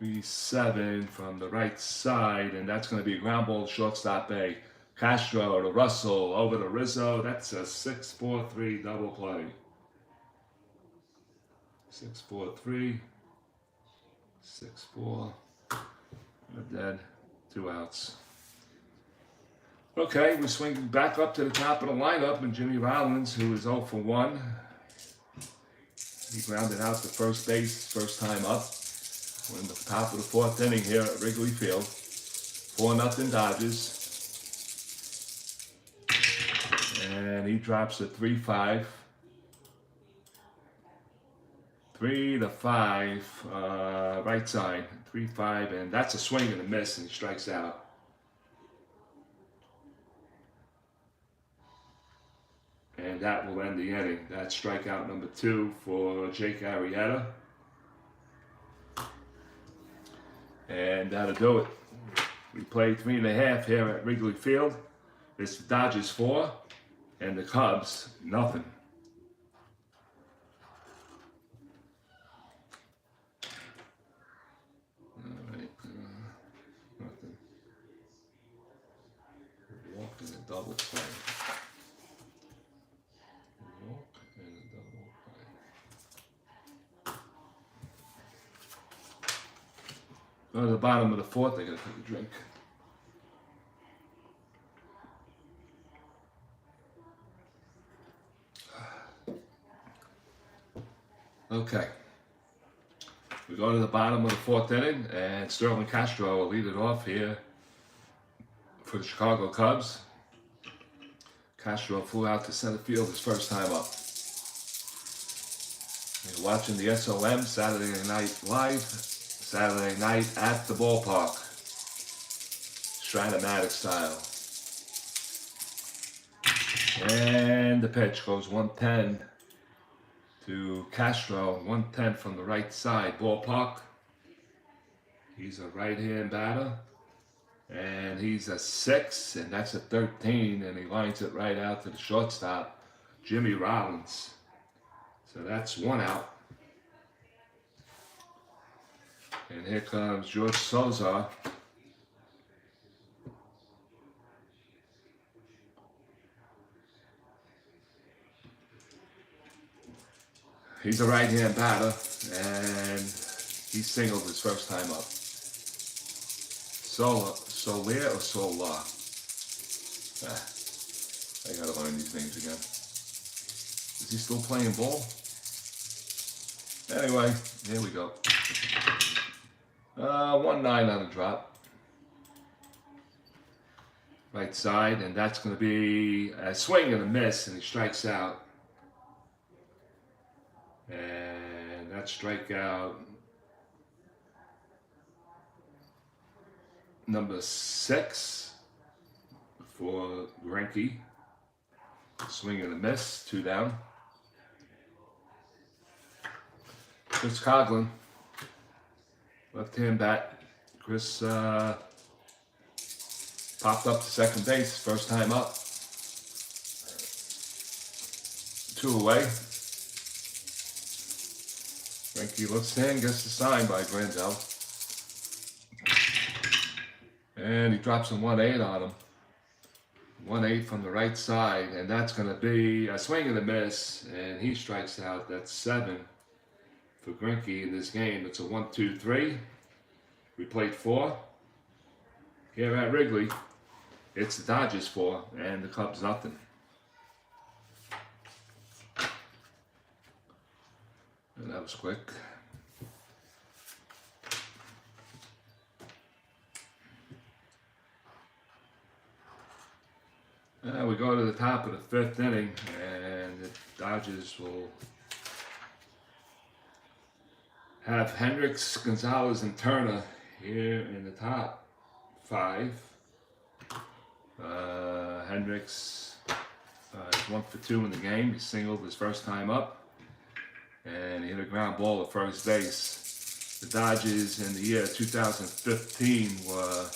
3-7 from the right side, and that's going to be a ground ball to shortstop A. Castro to Russell over to Rizzo. That's a 6-4-3 double play. 6-4-3. 6-4. They're dead. 2 outs. Okay, we're swinging back up to the top of the lineup, and Jimmy Rollins, who is 0 for 1. He grounded out to first base first time up. We're in the top of the 4th inning here at Wrigley Field. 4-0 Dodgers. And he drops a 3-5. 3-5, right side. 3-5, and that's a swing and a miss, and he strikes out. And that will end the inning. That's strikeout number 2 for Jake Arrieta. And that'll do it. We played 3.5 here at Wrigley Field. It's the Dodgers 4 and the Cubs nothing. All right, nothing. Walk in a double play. Go to the bottom of the 4th, they're going to take a drink. Okay. We go to the bottom of the 4th inning, and Sterling Castro will lead it off here for the Chicago Cubs. Castro flew out to center field his first time up. You're watching the SOM Saturday Night Live. Saturday night at the ballpark, STRAT-O-MATIC style. And the pitch goes 110 to Castro, 110 from the right side, ballpark. He's a right-hand batter, and he's a 6, and that's a 13, and he lines it right out to the shortstop, Jimmy Rollins. So that's 1 out. And here comes George Souza. He's a right-hand batter, and he singled his first time up. Soler or Sola? I gotta learn these names again. Is he still playing ball? Anyway, here we go. 1-9 on the drop. Right side, and that's going to be a swing and a miss, and he strikes out. And that's strikeout number 6 for Greinke. Swing and a miss, 2 down. Chris Coughlin. Left-hand bat. Chris popped up to second base, first time up. 2 away. Greinke looks in, gets the sign by Grandel. And he drops a 1-8 on him. 1-8 from the right side, and that's going to be a swing and a miss, and he strikes out. That's 7 for Greinke in this game. It's a 1-2-3. We played 4. Here at Wrigley, it's the Dodgers 4 and the Cubs nothing. And that was quick. We go to the top of the fifth inning, and the Dodgers will have Hendricks, Gonzalez, and Turner here in the top five. Hendricks is 1 for 2 in the game. He singled his first time up, and he hit a ground ball at first base. The Dodgers in the year 2015 were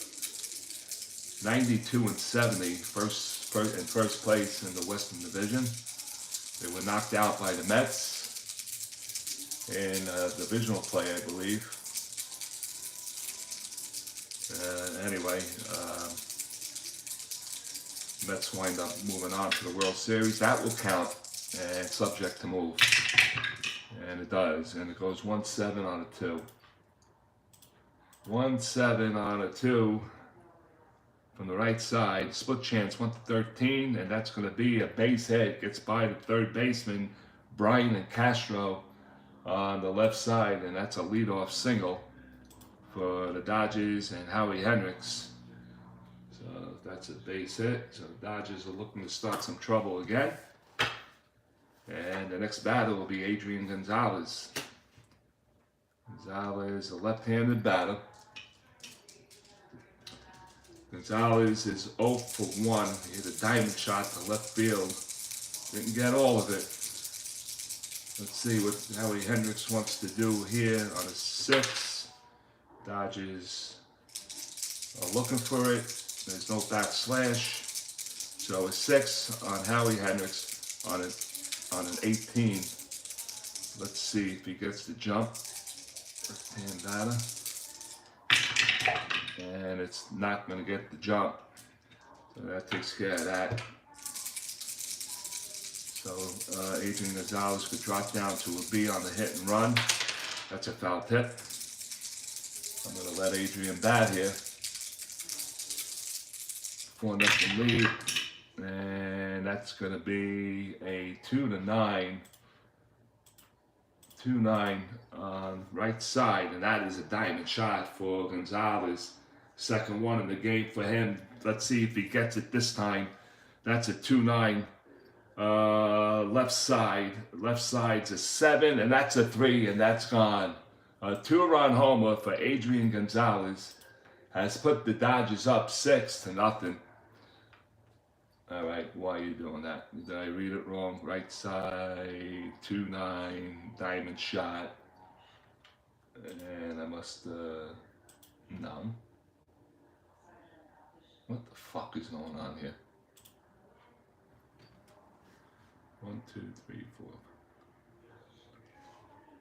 92-70, in first place in the Western Division. They were knocked out by the Mets in divisional play, I believe. Anyway, Mets wind up moving on to the World Series. That will count, and subject to move. And it does, and it goes 1-7 on a 2. 1-7 on a 2 from the right side. Split chance 1-13, and that's going to be a base hit. Gets by the third baseman, Brian and Castro, on the left side, and that's a leadoff single for the Dodgers and Howie Hendricks. So that's a base hit. So the Dodgers are looking to start some trouble again. And the next batter will be Adrian Gonzalez. Gonzalez, a left-handed batter. Gonzalez is 0 for 1. He hit a diamond shot to left field. Didn't get all of it. Let's see what Howie Hendricks wants to do here on a 6. Dodgers are looking for it. There's no backslash. So a 6 on Howie Hendricks on an 18. Let's see if he gets the jump. Left-hand batter. And it's not going to get the jump. So that takes care of that. So Adrian Gonzalez could drop down to a B on the hit and run. That's a foul tip. I'm going to let Adrian bat here. 4-0 lead. And that's going to be a 2-9. 2-9 on right side. And that is a diamond shot for Gonzalez. Second one in the game for him. Let's see if he gets it this time. That's a 2-9. Left side. Left side's a 7, and that's a 3, and that's gone. A 2-run homer for Adrian Gonzalez has put the Dodgers up 6-0. All right, why are you doing that? Did I read it wrong? Right side, 2-9, diamond shot. And I must, no. What the fuck is going on here? 1, 2, 3,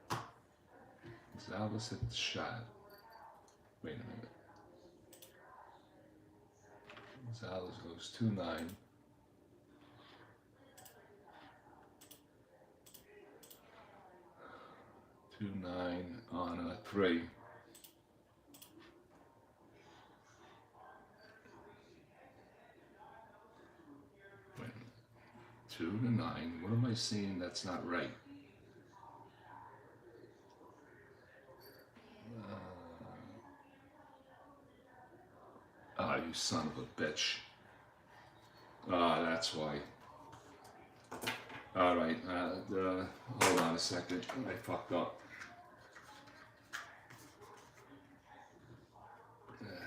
4. Gonzalez hit the shot. Wait a minute. Gonzalez goes 2-9. 2-9 on a 3. Wait, 2-9. What am I seeing that's not right? You son of a bitch. That's why. All right, hold on a second. I fucked up.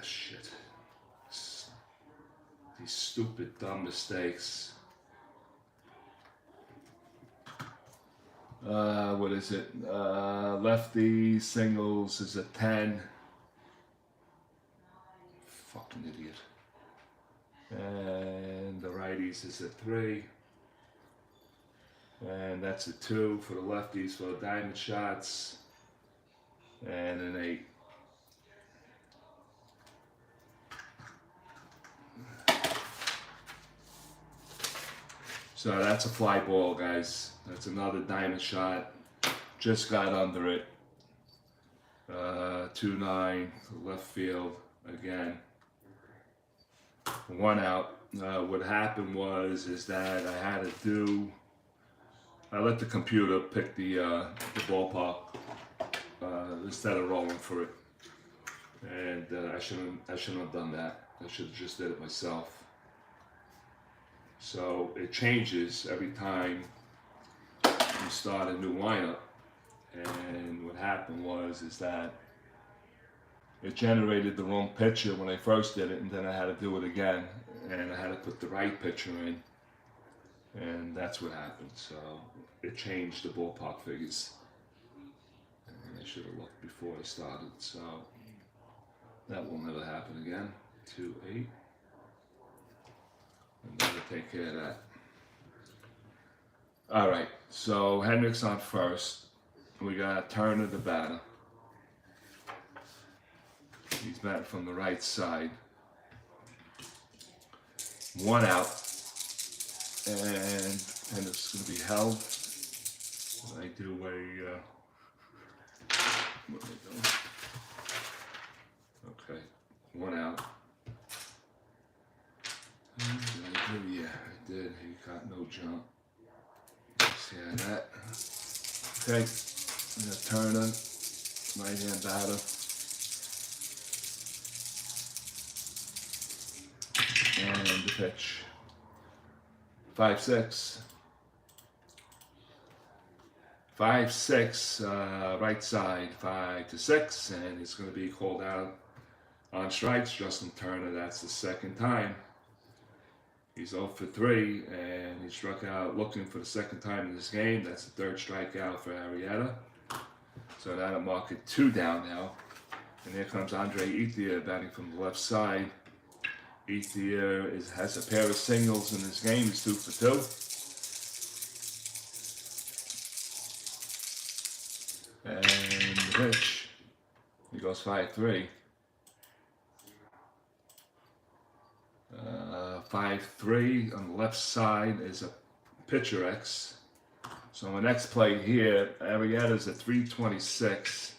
Shit. These stupid, dumb mistakes. What is it? Lefty singles is a 10. Fucking idiot. And the righties is a 3. And that's a 2 for the lefties for the diamond shots. And an 8. So that's a fly ball, guys. That's another diamond shot. Just got under it. 2-9 left field again. 1 out. What happened is that I let the computer pick the ballpark instead of rolling for it, and I shouldn't have done that. I should have just did it myself. So it changes every time you start a new lineup. And what happened is that it generated the wrong picture when I first did it, and then I had to do it again, and I had to put the right picture in, and that's what happened. So it changed the ballpark figures, and I should have looked before I started. So that will never happen again. 2-8, and that'll take care of that. All right, so Hendricks on first. We got Turner, the batter. He's batting from the right side. 1 out, and Hendricks is going to be held. I do a what am I doing? Okay, 1 out. Did I do? Yeah, I did. He got no jump. See that? Okay, Turner, right-hand batter. And the pitch. 5-6. 5-6, right side, 5-6, and it's going to be called out on strikes. Justin Turner, that's the second time. He's 0 for 3, and he struck out looking for the second time in this game. That's the third strikeout for Arrieta. So that'll mark it 2 down now. And here comes Andre Ethier batting from the left side. Ethier has a pair of singles in this game. He's 2 for 2. And the pitch, he goes 5-3. 5-3 on the left side is a pitcher X. So my next play here, Arrieta's at 326.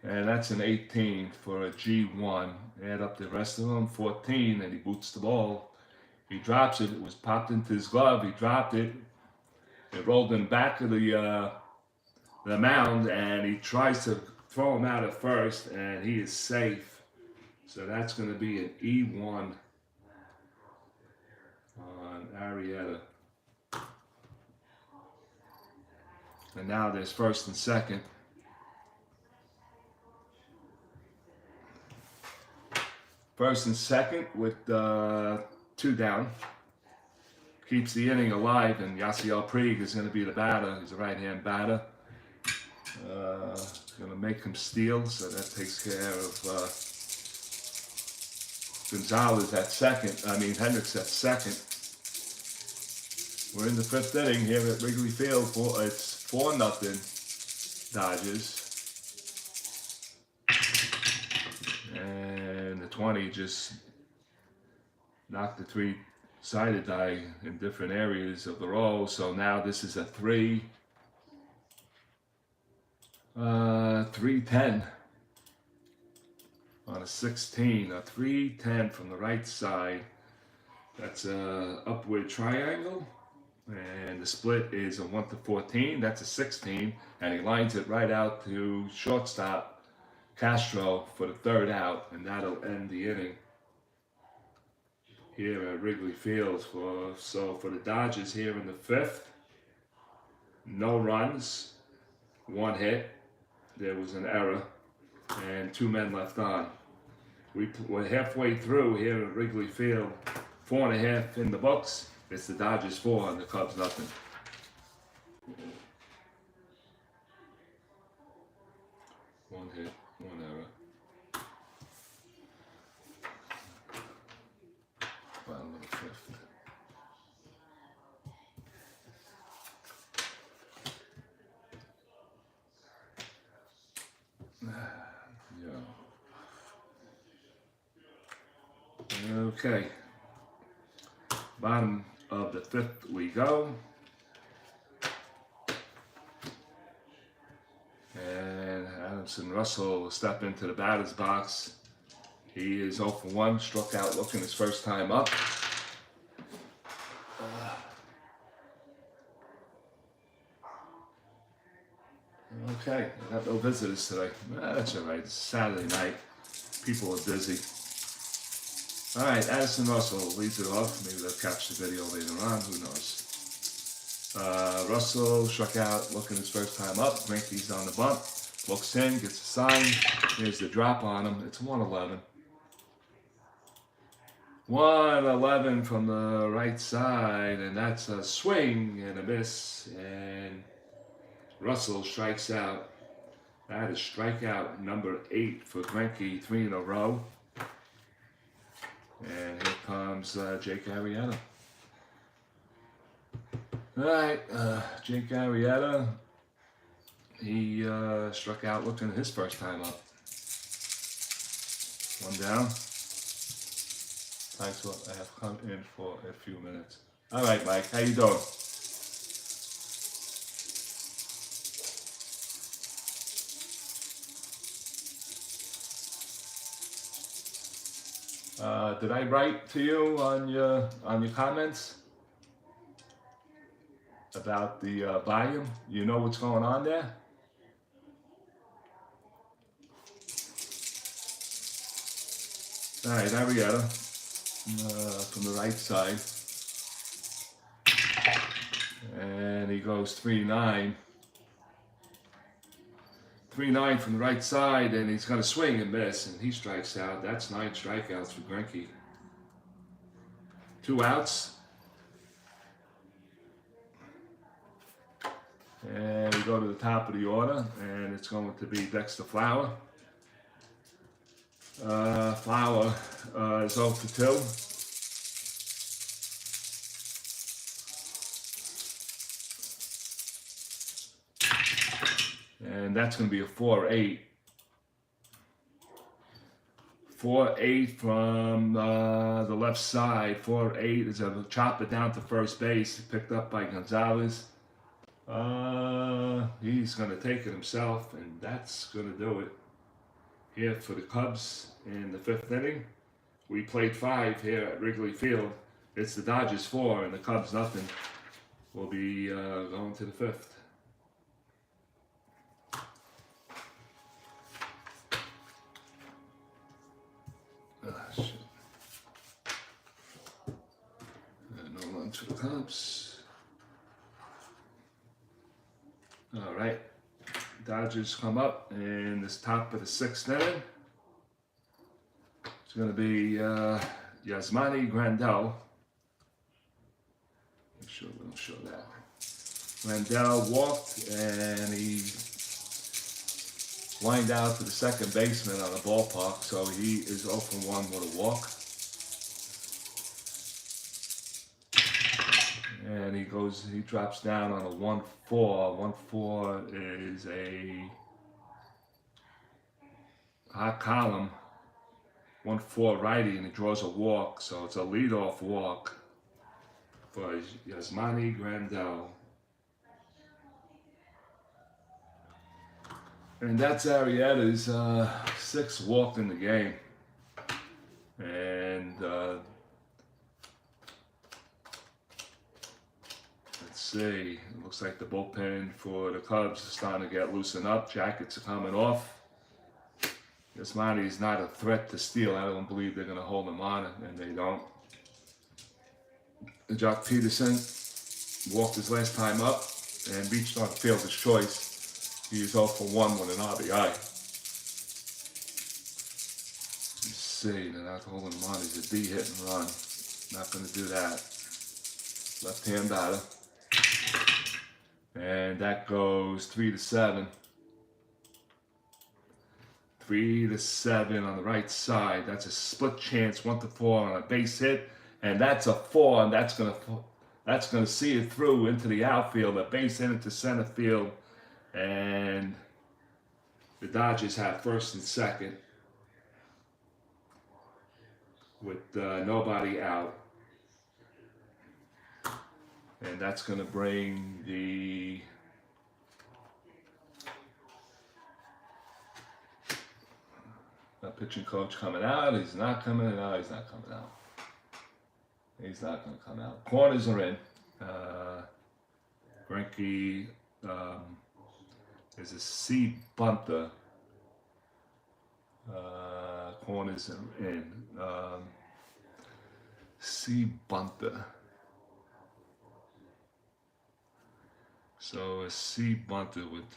And that's an 18 for a G1. Add up the rest of them, 14, and he boots the ball. He drops it. It was popped into his glove. He dropped it. It rolled in the back of the mound, and he tries to throw him out at first, and he is safe. So that's going to be an E1 on Arrieta. And now there's first and second. First and second with 2 down. Keeps the inning alive, and Yasiel Puig is going to be the batter. He's a right-hand batter. Going to make him steal, so that takes care of Gonzalez at second. Hendricks at second. We're in the 5th inning here at Wrigley Field. It's 4-0 Dodgers. And the 20 just knocked the 3-sided die in different areas of the row. So now this is a 3-10 on a 16. A 3-10 from the right side. That's a upward triangle. And the split is a 1-14. That's a 16. And he lines it right out to shortstop Castro for the 3rd out. And that'll end the inning here at Wrigley Field. So for the Dodgers here in the 5th, no runs, 1 hit. There was an error, and 2 men left on. We're halfway through here at Wrigley Field. 4.5 in the books. It's the Dodgers 4 and the Cubs nothing. One hit, 1 error. Bottom of the 5th. Okay, bottom of the 5th we go, and Adamson Russell will step into the batter's box. He is 0 for 1, struck out looking his first time up. Okay, I got no visitors today. That's all right. It's Saturday night. People are busy. All right, Addison Russell leads it off. Maybe they'll catch the video later on. Who knows? Russell struck out looking his first time up. Greinke's on the bump. Looks in, gets a sign. Here's the drop on him. It's 111. 111 from the right side, and that's a swing and a miss. And Russell strikes out. That is strikeout number 8 for Greinke, 3 in a row. And here comes Jake Arrieta. All right, Jake Arrieta, he struck out looking his first time up. 1 down. Thanks, I have come in for a few minutes. All right, Mike, how you doing? Did I write to you on your comments about the volume? You know what's going on there? All right, Arrieta from the right side, and he goes 3-9. 3-9 from the right side, and he's going to swing and miss, and he strikes out. That's 9 strikeouts for Greinke. 2 outs. And we go to the top of the order, and it's going to be Dexter Flower. Flower is 0 for 2. And that's going to be a 4-8. 4-8 from the left side. 4-8 is a chopper down to first base, picked up by Gonzalez. He's going to take it himself, and that's going to do it here for the Cubs in the 5th inning. We played 5 here at Wrigley Field. It's the Dodgers 4 and the Cubs nothing. We'll be going to the 5th. Shit. No run to the Cubs. All right. Dodgers come up in this top of the 6th inning. It's going to be Yasmani Grandal. Make sure we don't show that. Grandal walked, and he lined out to the second baseman on the ballpark, so he is 0 for 1 with a walk. And he drops down on a 1-4. 1-4 is a hot column. 1-4 righty, and he draws a walk, so it's a leadoff walk for Yasmani Grandal. And that's Arrieta's 6th walk in the game. And let's see, it looks like the bullpen for the Cubs is starting to get loosened up. Jackets are coming off. Yasmani is not a threat to steal. I don't believe they're going to hold him on, and they don't. Jock Peterson walked his last time up and reached on fielder's choice. He is 0 for 1 with an RBI. Let's see, they're not holding him on. He's a D hit and run. Not going to do that. Left-hand batter. And that goes 3-7. 3-7 on the right side. That's a split chance, 1-4 on a base hit, and that's a 4, and that's gonna see it through into the outfield, a base hit into center field, and the Dodgers have first and second with nobody out, and that's gonna bring the pitching coach coming out. He's not coming out. He's not coming out. He's not going to come out. Corners are in. Greinke is a C bunter. Corners are in. C bunter. So a C bunter with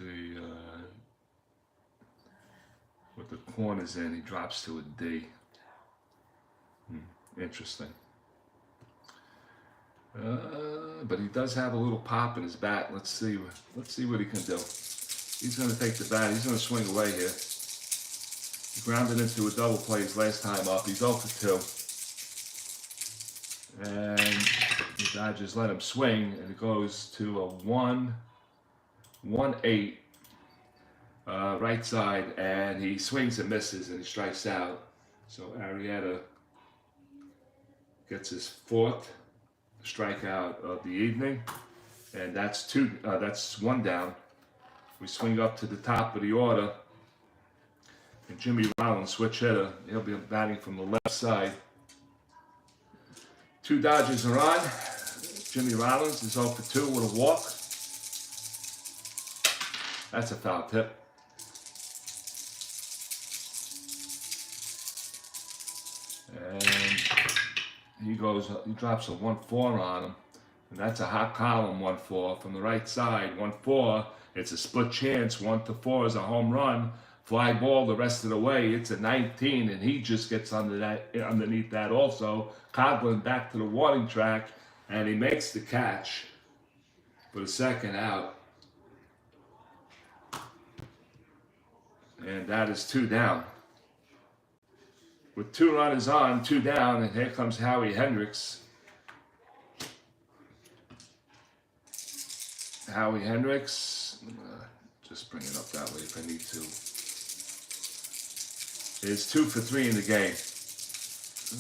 the corners in, he drops to a D. Interesting. But he does have a little pop in his bat. Let's see what he can do. He's going to take the bat. He's going to swing away here. He grounded into a double play his last time up. He's 0 for 2. And the Dodgers let him swing, and it goes to a 1-8 right side, and he swings and misses, and he strikes out. So Arrieta gets his 4th strikeout of the evening, and that's 1 down. We swing up to the top of the order, and Jimmy Rollins, switch hitter, he'll be batting from the left side. 2 Dodgers are on. Jimmy Rollins is 0 for 2 with a walk. That's a foul tip. And he drops a 1-4 on him. And that's a hot column 1-4 from the right side. 1-4, it's a split chance. 1-4 is a home run. Fly ball the rest of the way. It's a 19, and he just gets underneath that also. Coughlin back to the warning track, and he makes the catch for the 2nd out. And that is 2 down. With 2 runners on, 2 down, and here comes Howie Hendricks. Howie Hendricks, just bring it up that way if I need to, is 2 for 3 in the game.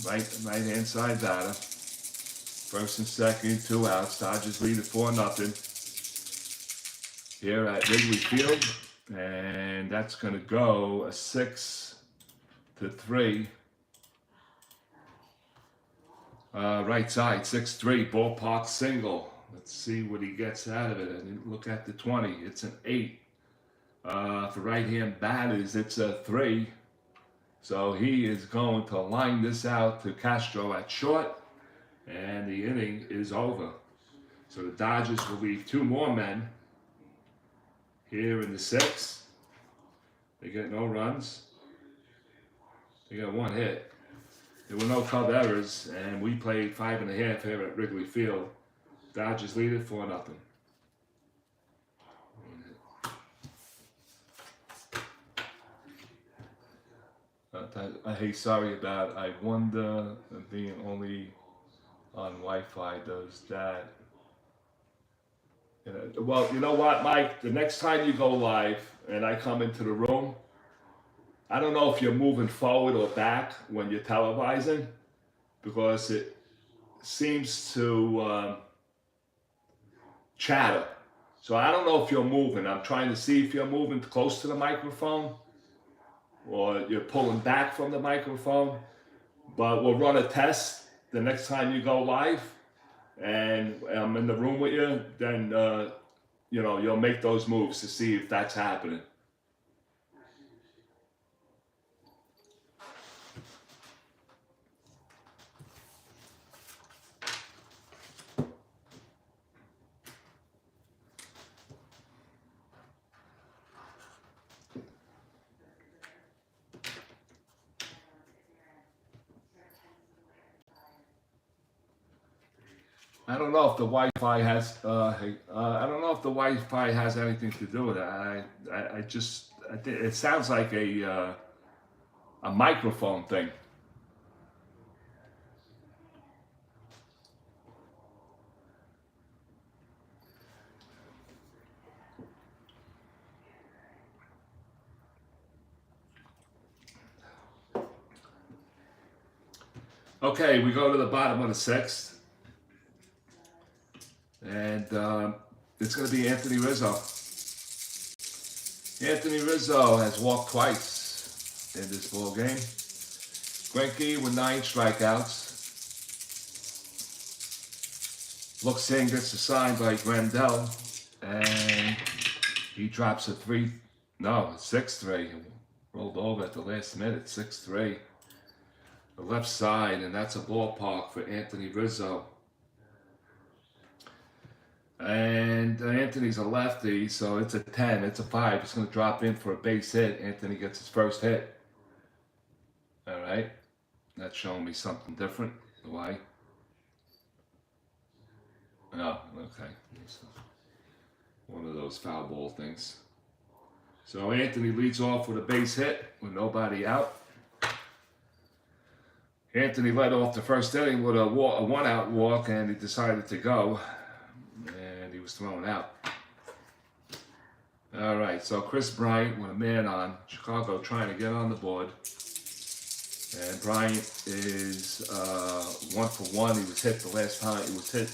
Right-hand side batter. 1st and 2nd, 2 outs. Dodgers lead at 4-0 here at Wrigley Field. And that's going to go a 6-3. Right side, 6-3, ballpark single. Let's see what he gets out of it. I didn't look at the 20. It's an 8. For right-hand batters, it's a 3. So he is going to line this out to Castro at short, and the inning is over. So the Dodgers will leave 2 more men here in the 6th. They get no runs. They got 1 hit. There were no club errors, and we played 5.5 here at Wrigley Field. Dodgers lead it 4-0. Hey, sorry about. I wonder being only on Wi-Fi does that. Well, you know what, Mike? The next time you go live and I come into the room, I don't know if you're moving forward or back when you're televising, because it seems to chatter. So I don't know if you're moving. I'm trying to see if you're moving close to the microphone or you're pulling back from the microphone. But we'll run a test the next time you go live and I'm in the room with you, then you'll make those moves to see if that's happening. I don't know if the Wi-Fi has. I don't know if the Wi-Fi has anything to do with it. It sounds like a microphone thing. Okay, we go to the bottom of the 6th. And it's going to be Anthony Rizzo. Anthony Rizzo has walked twice in this ball game. Greinke with 9 strikeouts. Looks in, gets a sign by Grandel, and he drops a 6-3. Rolled over at the last minute, 6-3. the left side, and that's a ballpark for Anthony Rizzo. And Anthony's a lefty, so it's a 10, it's a 5. It's going to drop in for a base hit. Anthony gets his first hit. All right, that's showing me something different. Why? Oh, okay. One of those foul ball things. So Anthony leads off with a base hit with nobody out. Anthony led off the first inning with a one-out walk, and he decided to go, and he was thrown out. All right, so Chris Bryant with a man on. Chicago trying to get on the board. And Bryant is 1 for 1. He was hit the last time. He was hit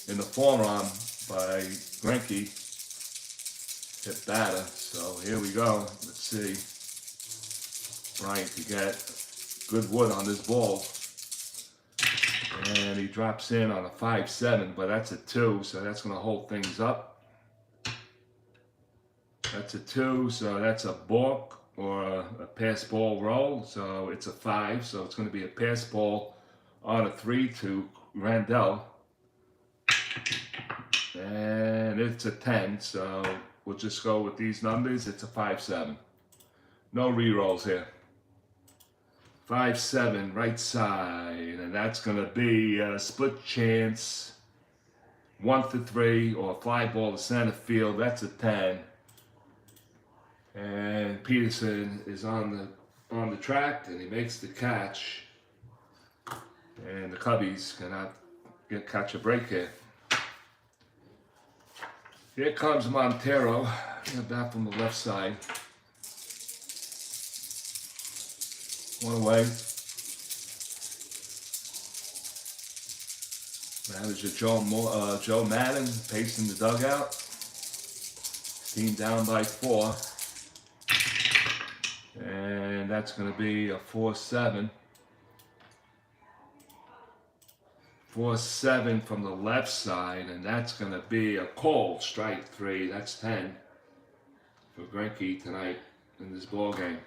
in the forearm by Greinke, hit batter. So here we go. Let's see. Bryant to get good wood on this ball. And he drops in on a 5-7, but that's a 2, so that's going to hold things up. That's a 2, so that's a balk or a pass ball roll, so it's a 5, so it's going to be a pass ball on a 3 to Randall. And it's a 10, so we'll just go with these numbers. It's a 5-7. No re-rolls here. 5-7, right side, and that's going to be a split chance, 1 to 3, or a fly ball to center field. That's a 10. And Peterson is on the track, and he makes the catch. And the Cubbies cannot catch a break here. Here comes Montero, back from the left side. One away. Manager Joe Madden pacing the dugout. Team down by 4. And that's going to be a 4-7. 4-7 from the left side, and that's going to be a cold strike 3. That's 10 for Greinke tonight in this ball game.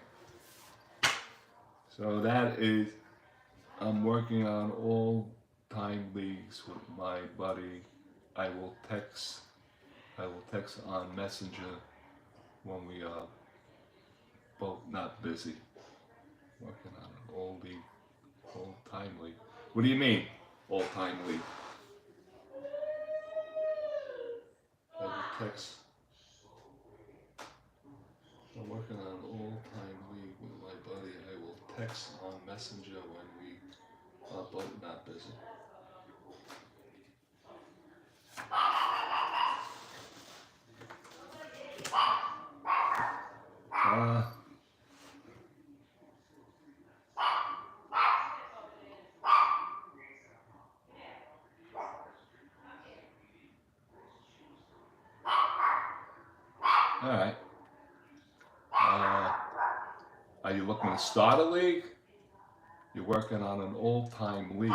So that is, I'm working on all-time leagues with my buddy. I will text on Messenger when we are both not busy. Working on an all-time league. What do you mean, all-time league? I will text. I'm working on an all-time league with my buddy. I will text on Messenger when we are both not busy. All right. Are you looking to start a league? You're working on an all-time league.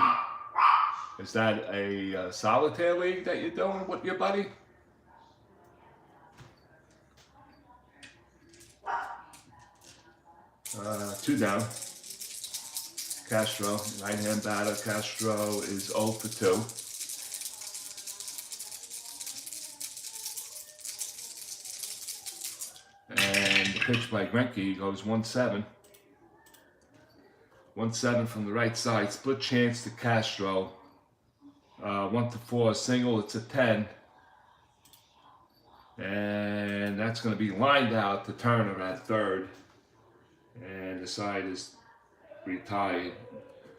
Is that a solitaire league that you're doing with your buddy? Two down. Castro, right-hand batter. Castro is 0 for 2. And the pitch by Greinke goes 1-7. 1-7 from the right side. Split chance to Castro. 1 to 4 single. It's a 10. And that's going to be lined out to Turner at third. And the side is retired.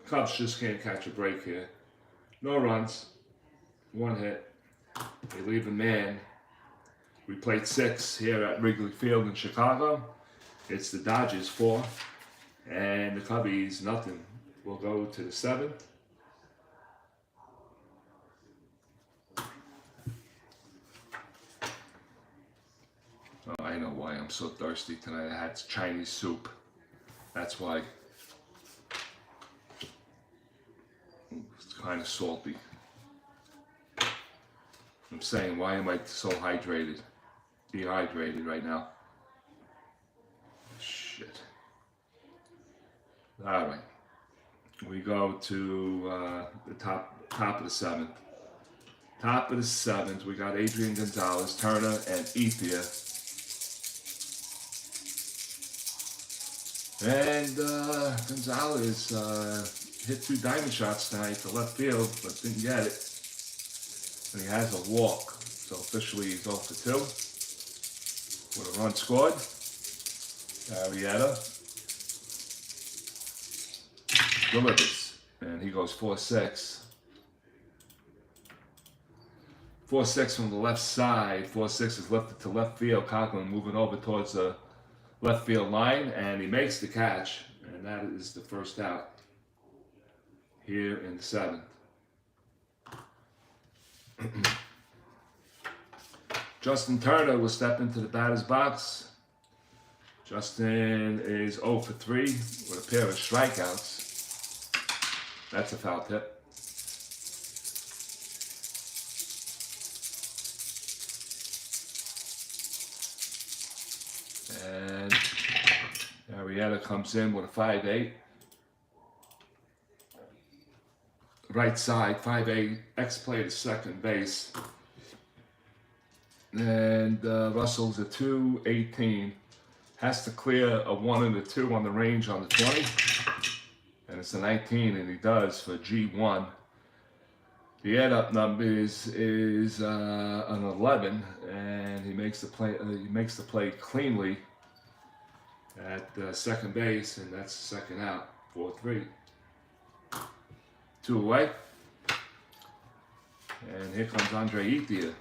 Cubs just can't catch a break here. No runs. 1 hit. They leave a man. We played 6 here at Wrigley Field in Chicago. It's the Dodgers 4. And the Cubbies nothing. We'll go to the 7th. Oh, I know why I'm so thirsty tonight. I had Chinese soup. That's why. It's kind of salty. I'm saying, why am I so dehydrated right now? Shit. All right. we go to the top of the seventh. Top of the seventh, we got Adrian Gonzalez, Turner, and Ethia. And Gonzalez hit 2 diamond shots tonight to left field, but didn't get it. And he has a walk, so officially he's 0 for 2. With a run scored, Arrieta delivers, and he goes 4-6. 4-6 from the left side. 4-6 is lifted to left field. Conklin moving over towards the left field line, and he makes the catch, and that is the first out here in the 7th. Justin Turner will step into the batter's box. Justin is 0 for 3 with a pair of strikeouts. That's a foul tip. And Arrieta comes in with a 5-8. Right side, 5-8, X-play to second base. And Russell's a 2-18. Has to clear a 1 and a 2 on the range on the 20. And it's a 19, and he does for G1. The add-up number is an 11, and he makes the play cleanly at second base, and that's the second out. 4-3. 2 away. And here comes Andre Ethia.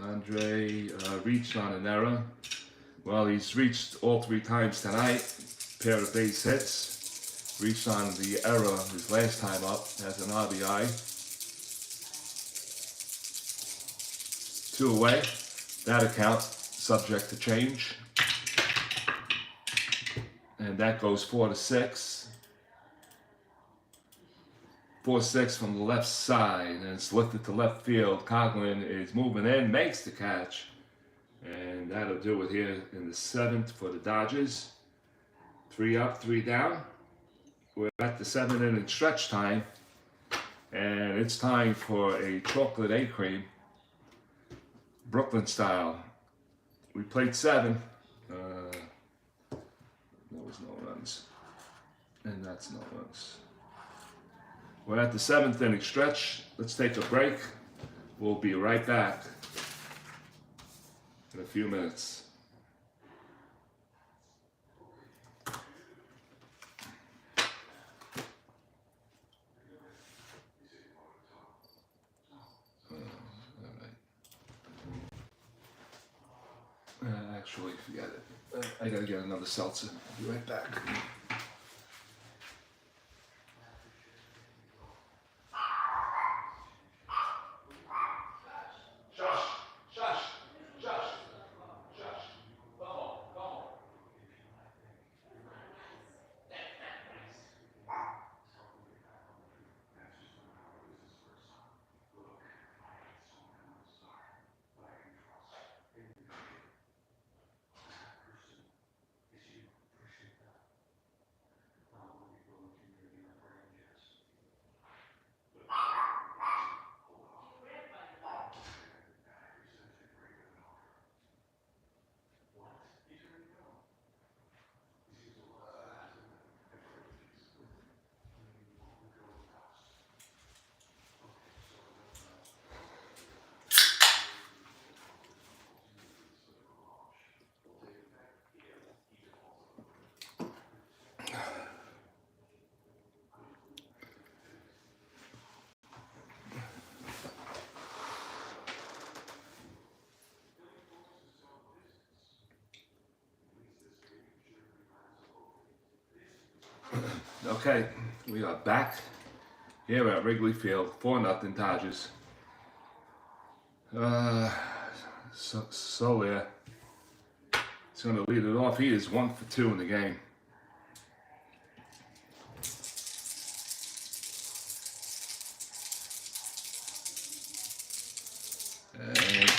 Andre reached on an error. Well, he's reached all 3 times tonight. Pair of base hits. Reached on the error his last time up as an RBI. 2 away. That account subject to change. And that goes 4-6. 4-6 from the left side, and it's lifted to left field. Conklin is moving in, makes the catch, and that'll do it here in the 7th for the Dodgers. 3 up, 3 down. We're at the 7-inning stretch time, and it's time for a chocolate A-cream, Brooklyn style. We played 7. There was no runs, and that's no runs. We're at the 7th inning stretch. Let's take a break. We'll be right back in a few minutes. Actually, forget it. I gotta get another seltzer. I'll be right back. Okay, we are back here at Wrigley Field, 4-0 Dodgers. Soler is going to lead it off. He is 1 for 2 in the game. And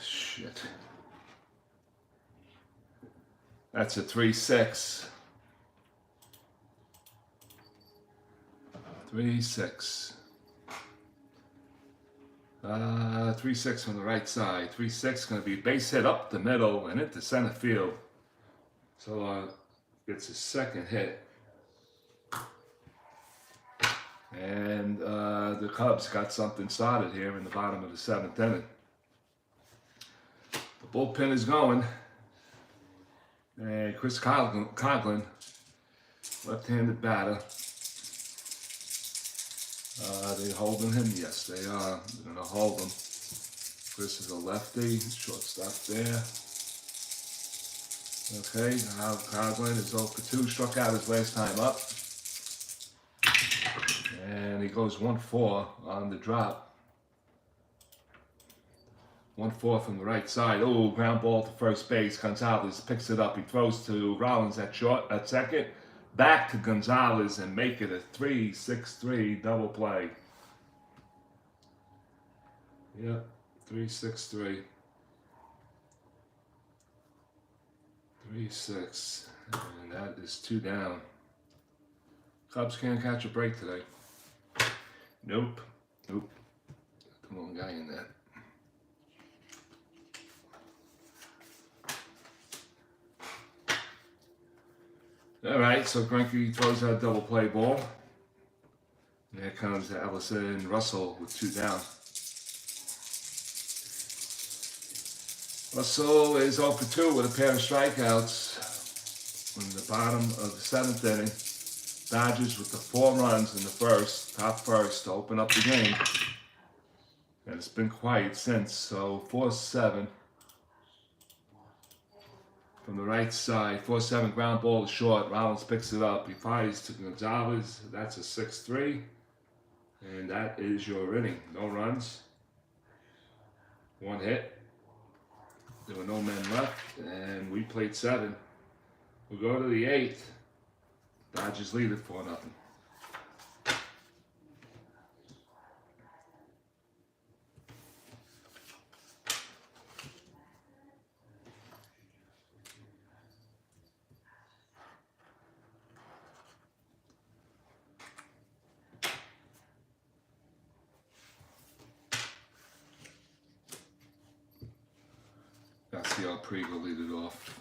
shit. That's a 3-6. 3-6. 3-6 from the right side. 3-6 going to be base hit up the middle and into center field. So gets his second hit. And the Cubs got something started here in the bottom of the 7th inning. The bullpen is going. And Chris Coughlin, left-handed batter. They holding him? Yes, they are. They're going to hold him. Chris is a lefty, shortstop there. Okay, Coughlin is 0 for 2, struck out his last time up. And he goes 1-4 on the drop. 1-4 from the right side. Oh, ground ball to first base. Gonzalez picks it up. He throws to Rollins at second. Back to Gonzalez and make it a 3-6-3 double play. Yep, 3-6-3. 3-6. And that is 2 down. Cubs can't catch a break today. Nope. Nope. The wrong guy in that. All right, so Greinke throws out a double play ball. And there comes Ellison Russell with 2 down. Russell is 0 for 2 with a pair of strikeouts in the bottom of the 7th inning. Dodgers with the 4 runs in the first, top first, to open up the game. And it's been quiet since, so 4-7. From the right side, 4-7 ground ball to short. Rollins picks it up. He fires to Gonzalez. That's a 6-3. And that is your inning. No runs. 1 hit. There were no men left. And we played 7. We'll go to the 8th. Dodgers lead it 4-0. Yasiel Puig will lead it off.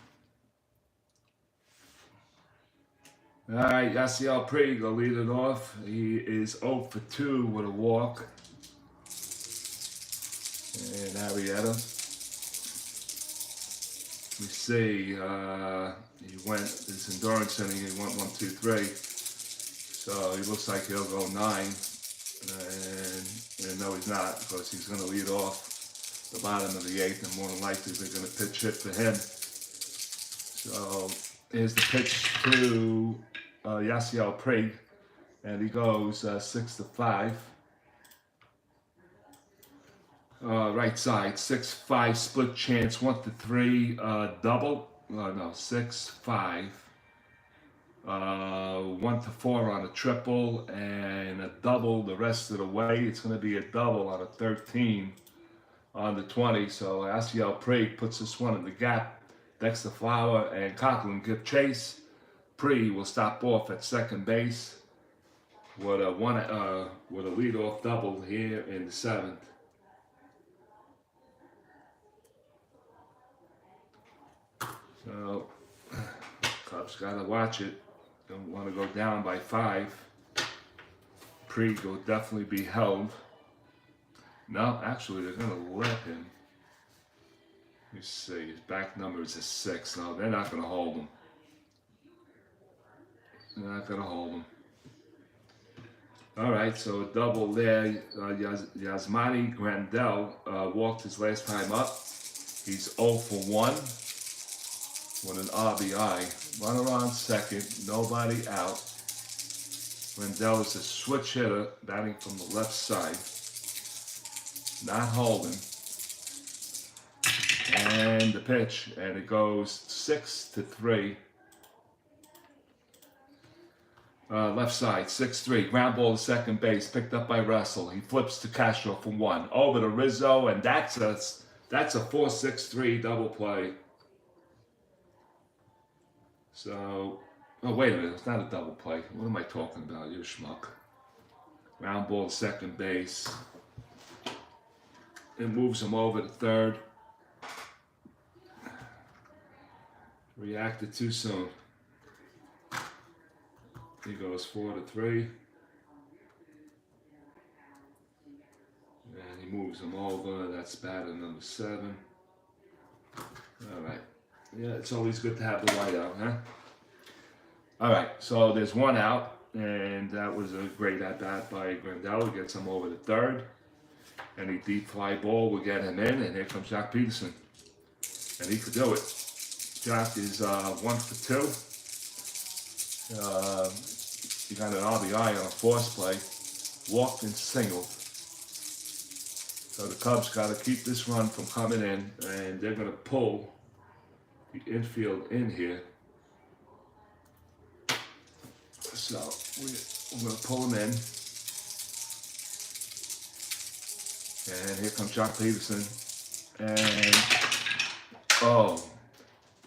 All right, Yasiel Puig will lead it off. He is 0 for 2 with a walk. And Arrieta. We see he went, his endurance inning, he went 1, 2, 3. So he looks like he'll go 9. And no, he's not, because he's going to lead off the bottom of the 8th, and more than likely they're going to pitch hit for him. So here's the pitch to Yasiel Puig, and he goes 6-5. Right side, 6-5 split chance, 1-3 double. No, 6-5. 1-4 on a triple, and a double the rest of the way. It's going to be a double on a 13 on the 20. So Yasiel Puig puts this one in the gap. Dexter Flower and Coughlin give chase. Puig will stop off at second base with a leadoff double here in the 7th. So Cubs gotta watch it. Don't want to go down by 5. Puig will definitely be held. No, actually they're gonna let him. Let me see. His back number is a 6. No, they're not gonna hold him. They're not gonna hold him. All right, so a double there. Yasmani Grandal walked his last time up. He's 0 for 1 with an RBI. Runner on second, nobody out. Grandal is a switch hitter, batting from the left side. Not holding. And the pitch, and it goes 6-3. Left side, 6-3. Ground ball to second base, picked up by Russell. He flips to Castro for 1. Over to Rizzo, and that's a 4-6-3 double play. So, oh wait a minute, it's not a double play. What am I talking about? You schmuck. Ground ball to second base. It moves him over to third. Reacted too soon. He goes 4-3. And he moves him over. That's batter number 7. All right. Yeah, it's always good to have the white out, huh? All right, so there's one out, and that was a great at-bat by Greinke. Gets him over to third. Any deep fly ball will get him in, and here comes Jack Peterson. And he could do it. Jack is 1 for 2. He got an RBI on a force play, walked and singled. So the Cubs got to keep this run from coming in, and they're going to pull the infield in here. So we're going to pull him in. And here comes Jack Peterson. And, oh,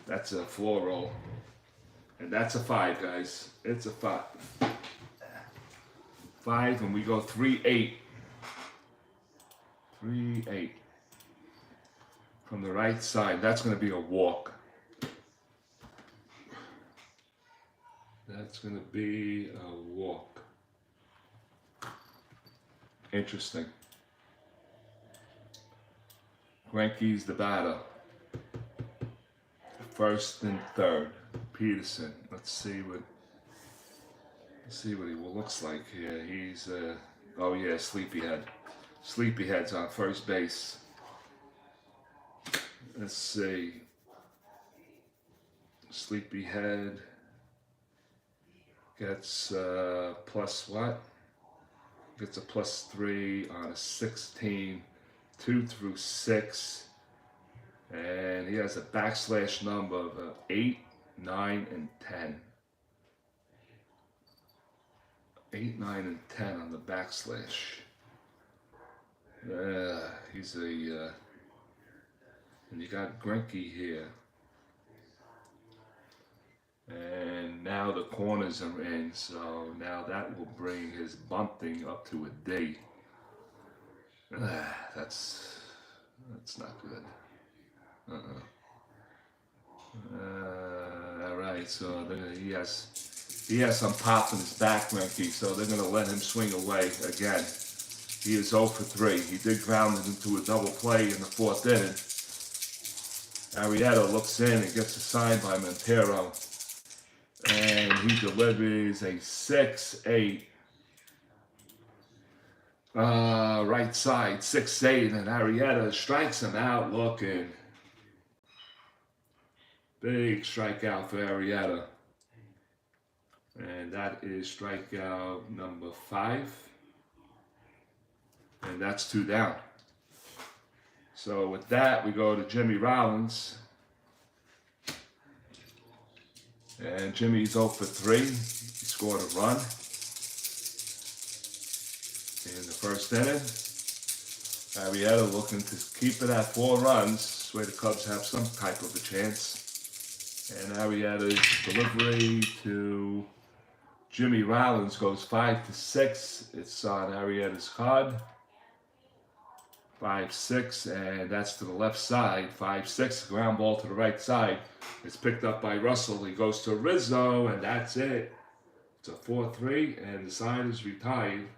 that's a 4 roll. And that's a 5, guys. It's a 5. 5, and we go 3-8. 3-8. From the right side. That's going to be a walk. That's going to be a walk. Interesting. Greinke's the batter. First and third. Peterson. Let's see what he looks like here. He's oh yeah, Sleepyhead. Sleepyhead's on first base. Let's see. Sleepyhead gets plus what? Gets a +3 on a 16, 2 through 6, and he has a backslash number of 8, 9, and 10. 8, 9, and 10 on the backslash. He's a and you got Greinke here. And now the corners are in, so now that will bring his bunting up to a D. That's not good. All right, so he has some pop in his back, Greinke, so they're gonna let him swing away again. He is 0 for 3. He did ground it into a double play in the 4th inning. Arrieta looks in and gets a sign by Montero. And he delivers a 6-8. Right side, 6-8, and Arrieta strikes him out looking. Big strikeout for Arrieta. And that is strikeout number 5. And that's 2 down. So with that, we go to Jimmy Rollins. And Jimmy's 0 for 3. He scored a run in the first inning. Arrieta looking to keep it at 4 runs. This way the Cubs have some type of a chance. And Arrieta's delivery to Jimmy Rollins goes 5 to 6. It's on Arrieta's card. 5-6, and that's to the left side. 5-6, ground ball to the right side. It's picked up by Russell. He goes to Rizzo, and that's it. It's a 4-3, and the side is retired.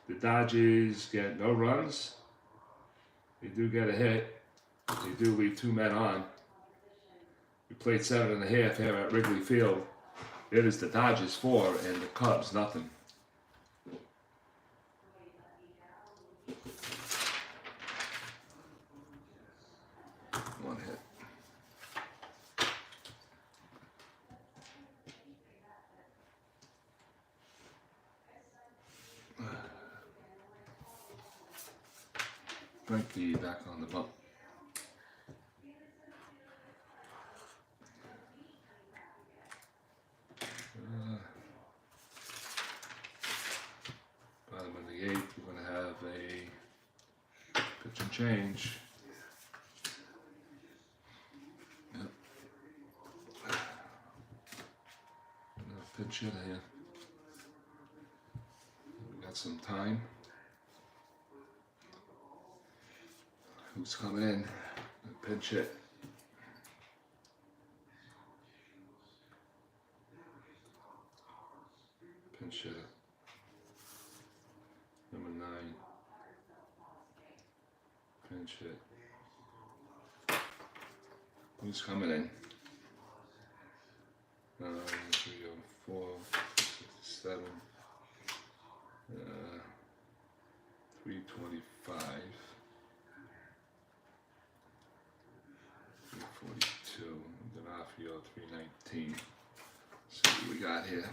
The Dodgers get no runs. They do get a hit. They do leave 2 men on. We played 7.5 here at Wrigley Field. It is the Dodgers 4 and the Cubs nothing. One hit. Greinke back on the bump. Bottom of the 8th, we're going to have a pitch and change. pinch hitter here. We got some time. Who's coming in? Pinch hit. Pinch hitter. Number 9. Pinch hit. Who's coming in? 3, 4, 7, 325, 342, and then off here 319. See what we got here.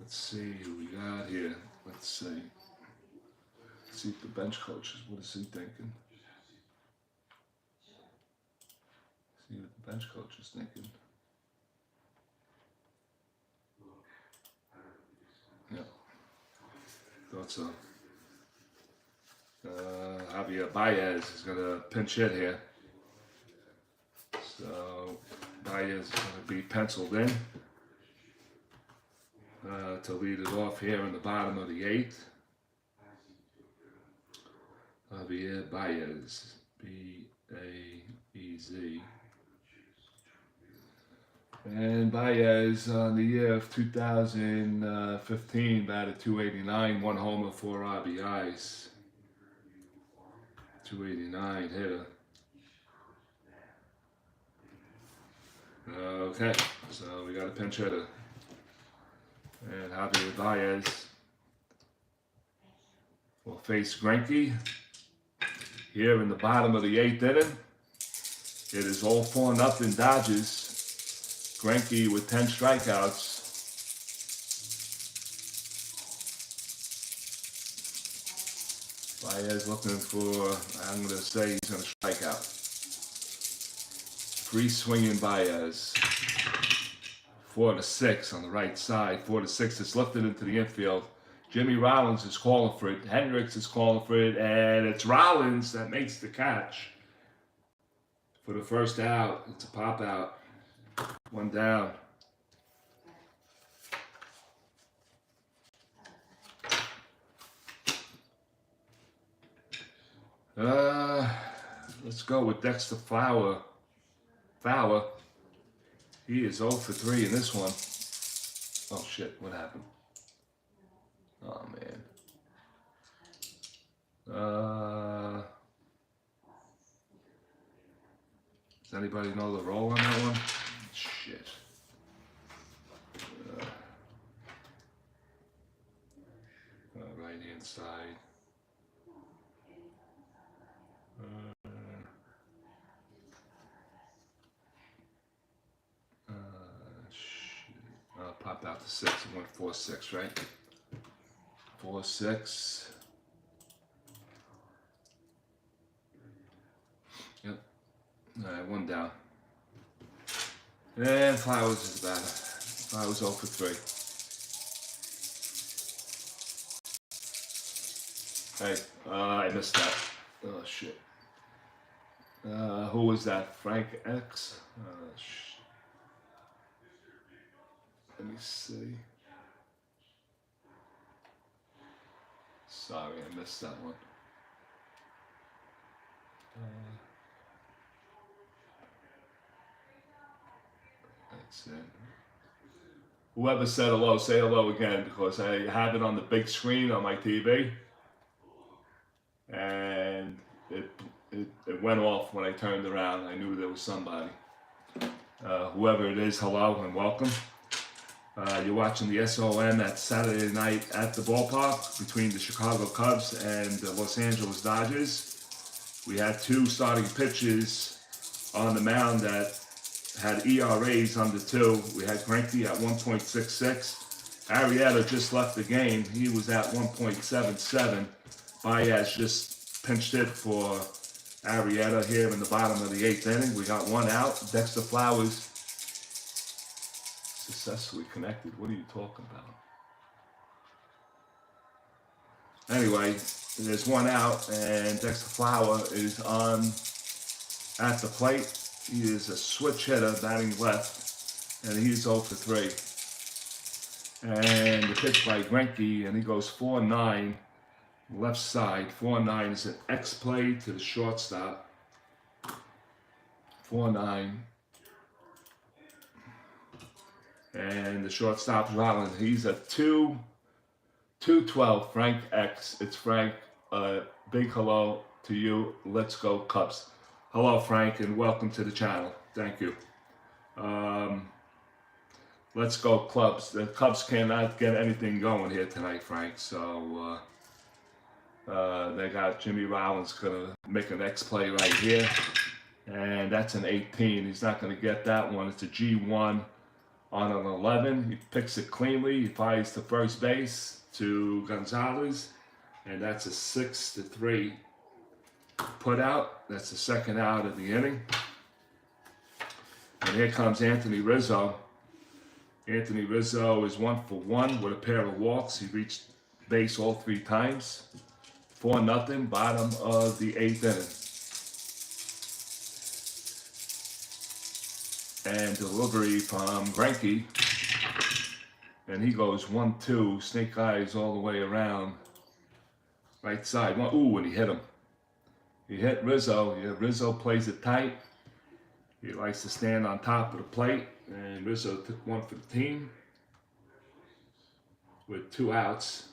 Let's see who we got here. Let's see. Let's see if the bench coach is, what is he thinking? See what the bench coach is thinking. Yeah, thought so. Javier Baez is going to pinch hit here. So Baez is going to be penciled in to lead it off here in the bottom of the 8th. Javier Baez, B-A-E-Z. And Baez on the year of 2015 batted .289, 1 homer, 4 RBIs. 289 hitter. Okay, so we got a pinch hitter. And Javier Baez will face Greinke here in the bottom of the 8th inning. It is all 4-0 Dodgers. Greinke with 10 strikeouts. Baez looking for, I'm going to say he's going to strike out. Free swinging Baez. 4-6 on the right side. 4-6 is lifted into the infield. Jimmy Rollins is calling for it. Hendricks is calling for it. And it's Rollins that makes the catch for the first out. It's a pop out. 1 down. Let's go with Dexter Fowler. He is 0 for 3 in this one. Oh shit, what happened? Oh man. Does anybody know the roll on that one? Shit. Right hand side. Pop out to 6. It went 4-6, right? 4-6. Yep. All right, 1 down. And Flowers is better. Flowers 0 for 3. Hey, I missed that. Oh shit. Who was that? Frank X? Let me see. Sorry, I missed that one. That's it. Whoever said hello, say hello again, because I have it on the big screen on my TV. And it went off when I turned around. I knew there was somebody. Whoever it is, hello and welcome. You're watching the SOM at Saturday night at the ballpark between the Chicago Cubs and the Los Angeles Dodgers. We had 2 starting pitchers on the mound that had ERAs under 2. We had Greinke at 1.66. Arrieta just left the game. He was at 1.77. Baez just pinched it for Arrieta here in the bottom of the 8th inning. We got 1 out. Dexter Flowers successfully connected. What are you talking about? Anyway, there's 1 out, and Dexter Flower is on at the plate. He is a switch hitter, batting left. and he's 0 for 3. And the pitch by Greinke, and he goes 4-9, left side. 4-9 is an X play to the shortstop. 4-9. And the shortstop's Rollins. He's a 2-12. Frank X. It's Frank. Big hello to you. Let's go Cubs. Hello, Frank, and welcome to the channel. Thank you. Let's go Cubs. The Cubs cannot get anything going here tonight, Frank. So they got Jimmy Rollins gonna make an X play right here, and that's an 18. He's not gonna get that one. It's a G1 on an 11. He picks it cleanly. He fires to first base to Gonzalez, and that's a 6-3 put out. That's the second out of the inning. And here comes Anthony Rizzo. Anthony Rizzo is 1 for 1 with a pair of walks. He reached base all 3 times. 4-0, bottom of the 8th inning. And delivery from Greinke. And he goes 1-2, snake eyes all the way around. Right side. Ooh, and he hit him. He hit Rizzo. Yeah, Rizzo plays it tight. He likes to stand on top of the plate. And Rizzo took one for the team with 2 outs.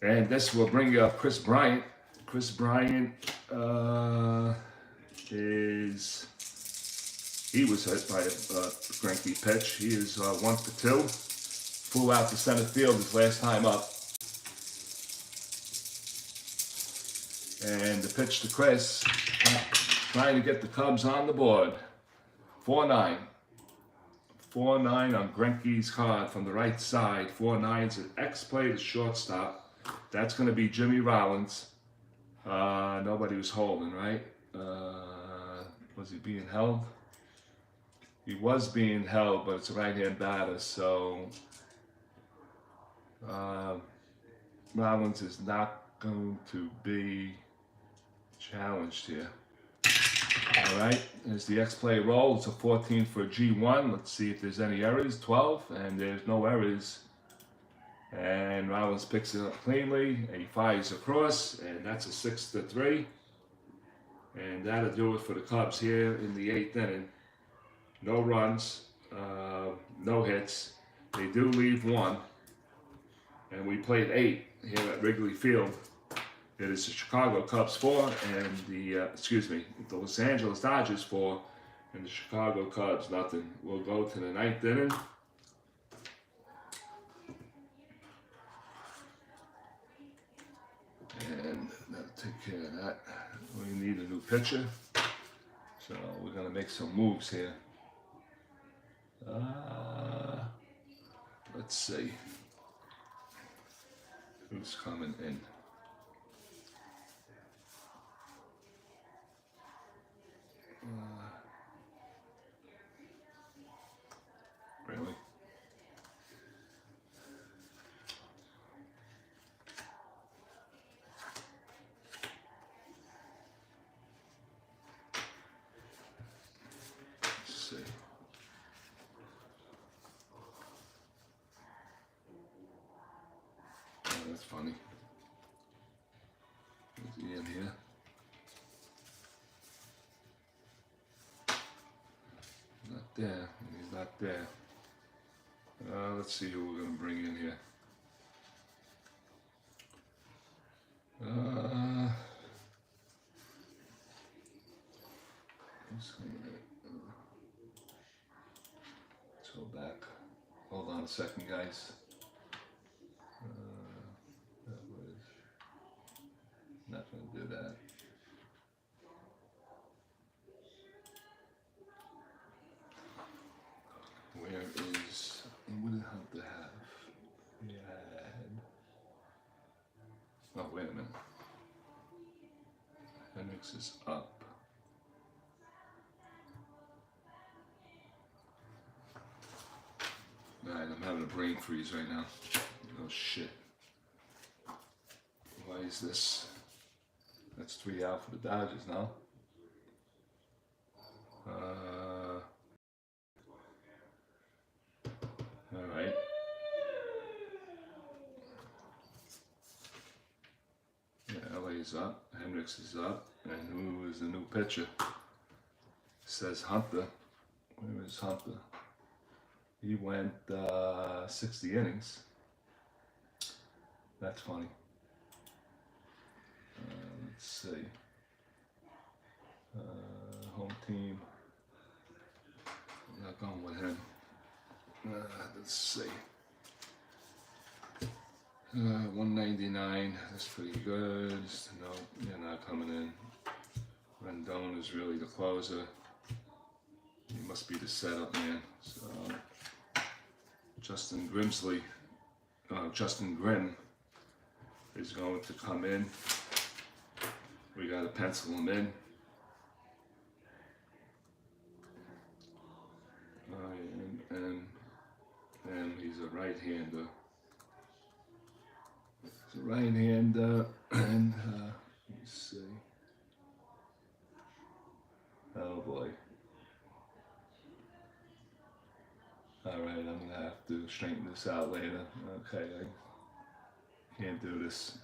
And this will bring up Chris Bryant. Chris Bryant he was hit by a Greinke pitch. He is 1 for 2. Flew out to center field his last time up. And the pitch to Chris, trying to get the Cubs on the board. 4-9. 4-9 on Greinke's card from the right side. 4-9's an X play to shortstop. That's going to be Jimmy Rollins. Nobody was holding, right? Was he being held? He was being held, but it's a right-hand batter, so Rollins is not going to be challenged here. All right, there's the X-play roll. It's a 14 for a G1. Let's see if there's any errors. 12, and there's no errors. And Rollins picks it up cleanly, and he fires across, and that's a 6-3. And that'll do it for the Cubs here in the 8th inning. No runs, no hits. They do leave 1, and we played 8 here at Wrigley Field. It is the Chicago Cubs 4 and the Los Angeles Dodgers 4 and the Chicago Cubs nothing. We'll go to the 9th inning. And that'll take care of that. We need a new pitcher, so we're gonna make some moves here. Let's see who's coming in. Really? Let's see. Oh, that's funny. Is he in here? Not there. He's not there. Let's see who we're going to bring in here. Let's go back. Hold on a second, guys. That was not going to do that. Where is, what did Hunter have? He had, oh, wait a minute. Hendricks is up. Alright, I'm having a brain freeze right now. Oh shit. Why is this? That's 3 out for the Dodgers now. is up, Hendricks is up, and who is the new pitcher? Says Hunter. Where is Hunter? He went 60 innings. That's funny. Let's see. Home team. I'm not going with him. Let's see. 199. That's pretty good. No, you're not coming in. Rendon is really the closer. He must be the setup man. So Justin Grimm is going to come in. We got to pencil him in. And he's a right-hander. He's a right-hander, and let me see. Oh boy. All right, I'm gonna have to straighten this out later. Okay, I can't do this.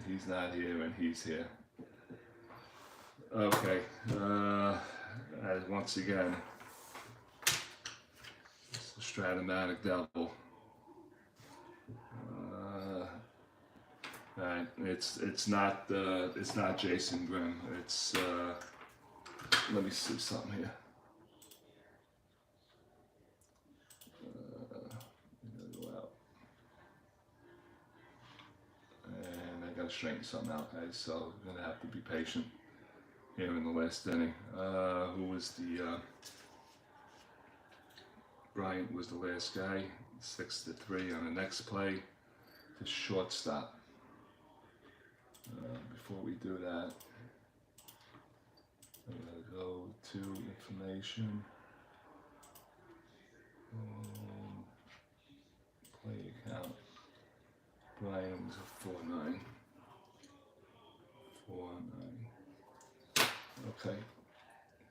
He's not here, and he's here. Okay. Once again, it's the STRAT-O-MATIC devil. Right, it's not Jason Grimm. It's let me see something here. Go out, and I gotta straighten something out, guys. So I'm gonna have to be patient here in the last inning. Who was the Bryant was the last guy. 6-3 on the next play to shortstop. Before we do that, I'm going to go to information, play account. Brian was a 4-9. Okay,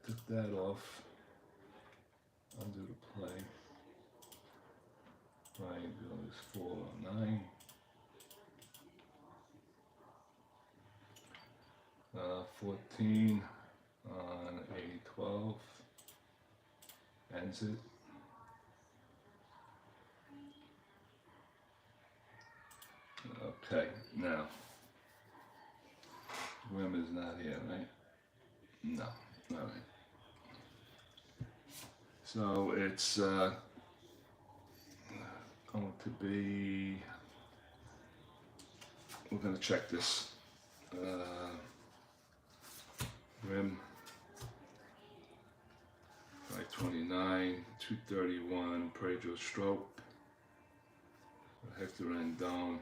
took that off. Undo the play. Brian goes 4-9. 14 on a 12, ends it. Okay, now, Grimm is not here, right? No, all right. So it's going to be, we're going to check this. Grimm, 529, 231, Pedro Strop, Hector Rendon,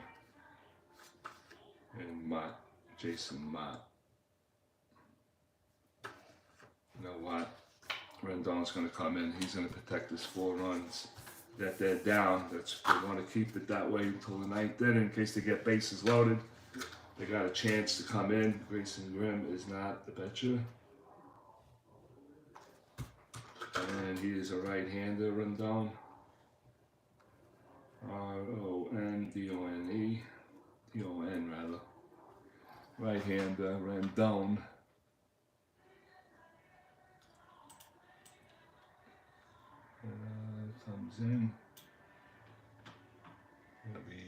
and Mott, Jason Mott. You know what? Rendon's going to come in. He's going to protect his 4 runs that they're down. They want to keep it that way until the 9th inning in case they get bases loaded. They got a chance to come in. Jason Grimm is not the pitcher. And he is a right-hander, Rendon. R-O-N-D-O-N-E. D-O-N, rather. Right-hander, Rendon. Comes in. He'll be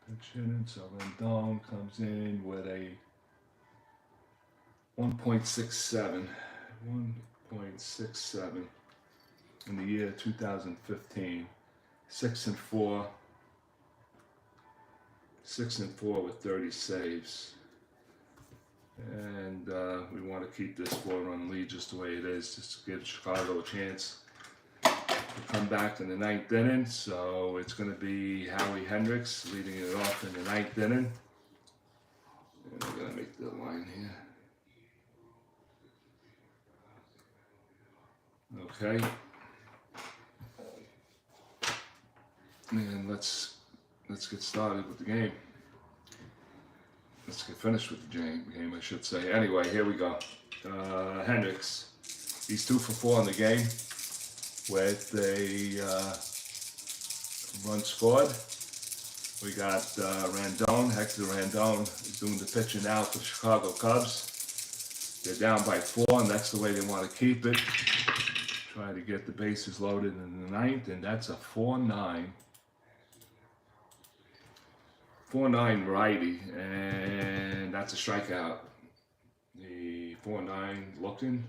pitch hitting, so Rendon comes in with a 1.67. 1.67 in the year 2015. 6-4. 6-4 with 30 saves. And we want to keep this 4-run lead just the way it is, just to give Chicago a chance to come back in the 9th inning. So it's going to be Howie Hendricks leading it off in the 9th inning. And I'm going to make the line here. Okay. And let's get started with the game. Let's get finished with the game, I should say. Anyway, here we go. Hendricks, he's 2 for 4 in the game with a run scored, We got Randone, Hector Randone is doing the pitching now for the Chicago Cubs. They're down by 4, and that's the way they want to keep it. Try to get the bases loaded in the 9th, and that's a 4-9. 4-9 righty, and that's a strikeout. The 4-9 looking.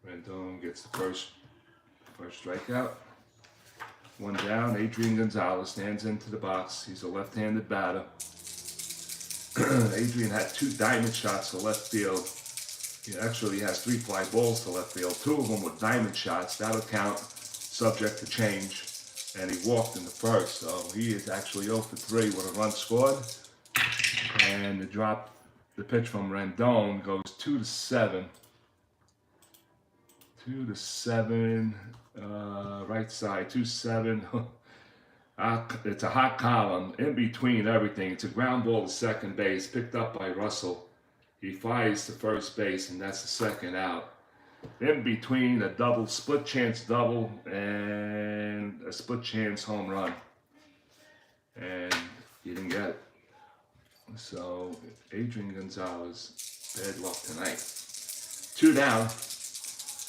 Randone gets the first strikeout. 1 down. Adrian Gonzalez stands into the box. He's a left-handed batter. Adrian had 2 diamond shots to left field. He actually has 3 fly balls to left field. 2 of them were diamond shots. That'll count, subject to change. And he walked in the first, so he is actually 0 for 3 with a run scored. And the pitch from Randone goes 2-7. 2-7, right side, 2-7. It's a hot column in between everything. It's a ground ball to second base, picked up by Russell. He fires to first base, and that's the second out. In between a double, split chance double, and a split chance home run. And he didn't get it. So Adrian Gonzalez, bad luck tonight. 2 down,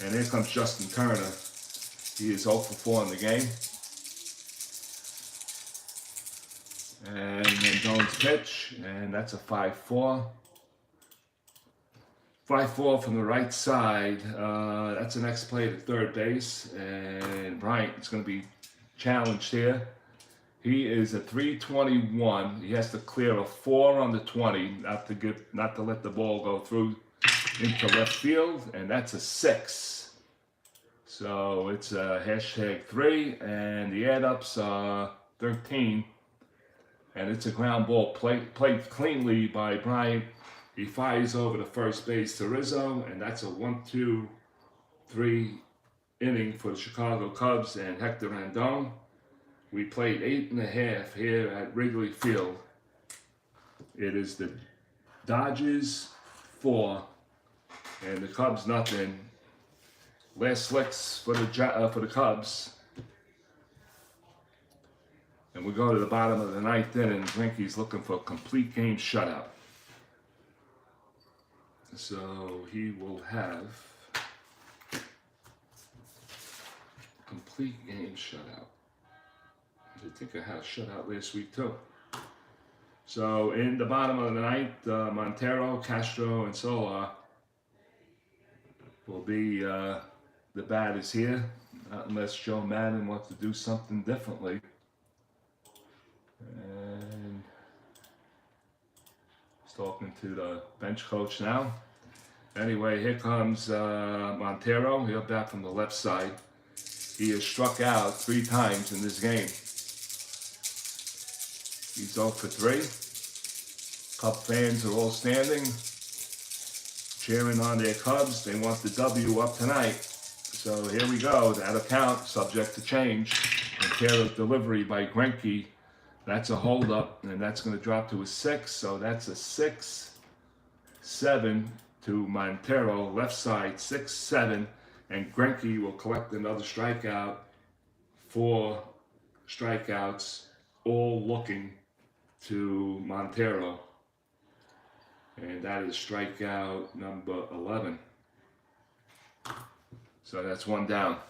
and here comes Justin Turner. He is 0 for 4 in the game. And Rendone's pitch, and that's a 5-4. 5-4 from the right side. That's the next play to third base, and Bryant is going to be challenged here. He is a 321. He has to clear a 4 on the 20, not to let the ball go through into left field, and that's a 6. So it's a #3, and the add-ups are 13, and it's a ground ball played cleanly by Bryant. He fires over to first base to Rizzo, and that's a 1-2-3 inning for the Chicago Cubs and Hector Randone. We played 8.5 here at Wrigley Field. It is the Dodgers 4 and the Cubs nothing. Last slicks for the Cubs. And we go to the bottom of the 9th inning. Greinke's looking for a complete game shutout. So he will have complete game shutout. I think I had a shutout last week too. So in the bottom of the 9th, Montero, Castro, and Solar will be the batters here, not unless Joe Madden wants to do something differently. And he's talking to the bench coach now. Anyway, here comes Montero. He'll bat from the left side. He has struck out 3 times in this game. He's 0 for 3. Cub fans are all standing, cheering on their Cubs. They want the W up tonight. So here we go. That'll count, subject to change. Montero's delivery by Greinke. That's a holdup, and that's going to drop to a 6. So that's a 6-7 to Montero, left side, 6-7. And Greinke will collect another strikeout. 4 strikeouts, all looking to Montero. And that is strikeout number 11. So that's 1 down.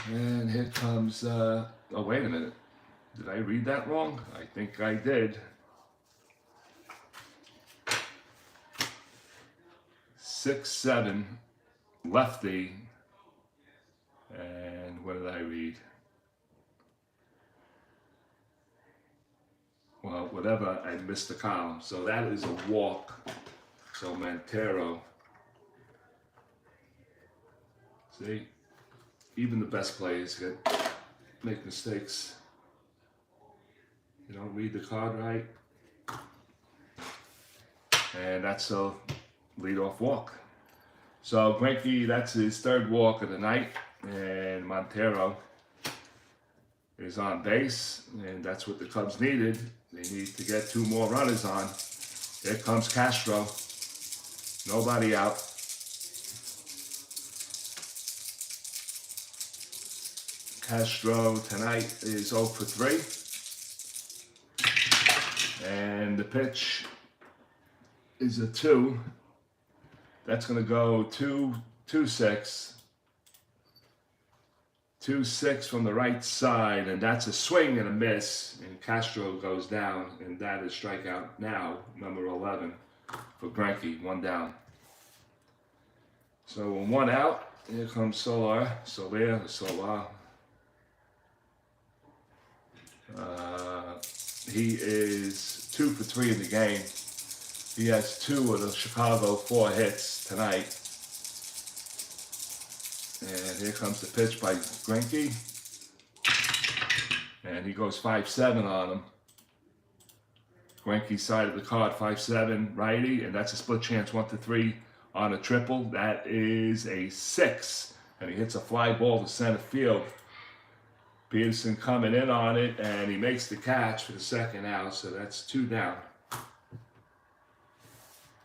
And here comes, oh wait a minute. Did I read that wrong? I think I did. 6-7, lefty. And what did I read? Well, whatever, I missed the column. So that is a walk. So Montero. See, even the best players make mistakes. You don't read the card right. And that's a leadoff walk. So Greinke, that's his 3rd walk of the night. And Montero is on base. And that's what the Cubs needed. They need to get 2 more runners on. Here comes Castro. Nobody out. Castro tonight is 0 for 3. And the pitch is a 2. That's going to go 2-6. 2-6 from the right side, and that's a swing and a miss, and Castro goes down, and that is strikeout now, number 11 for Greinke, 1 down. So with 1 out, here comes Solar. He is 2 for 3 in the game. He has 2 of the Chicago 4 hits tonight. And here comes the pitch by Greinke. And he goes 5-7 on him. Greinke's side of the card, 5-7 righty, and that's a split chance 1-3 on a triple. That is a 6. And he hits a fly ball to center field. Peterson coming in on it, and he makes the catch for the 2nd out, so that's 2 down.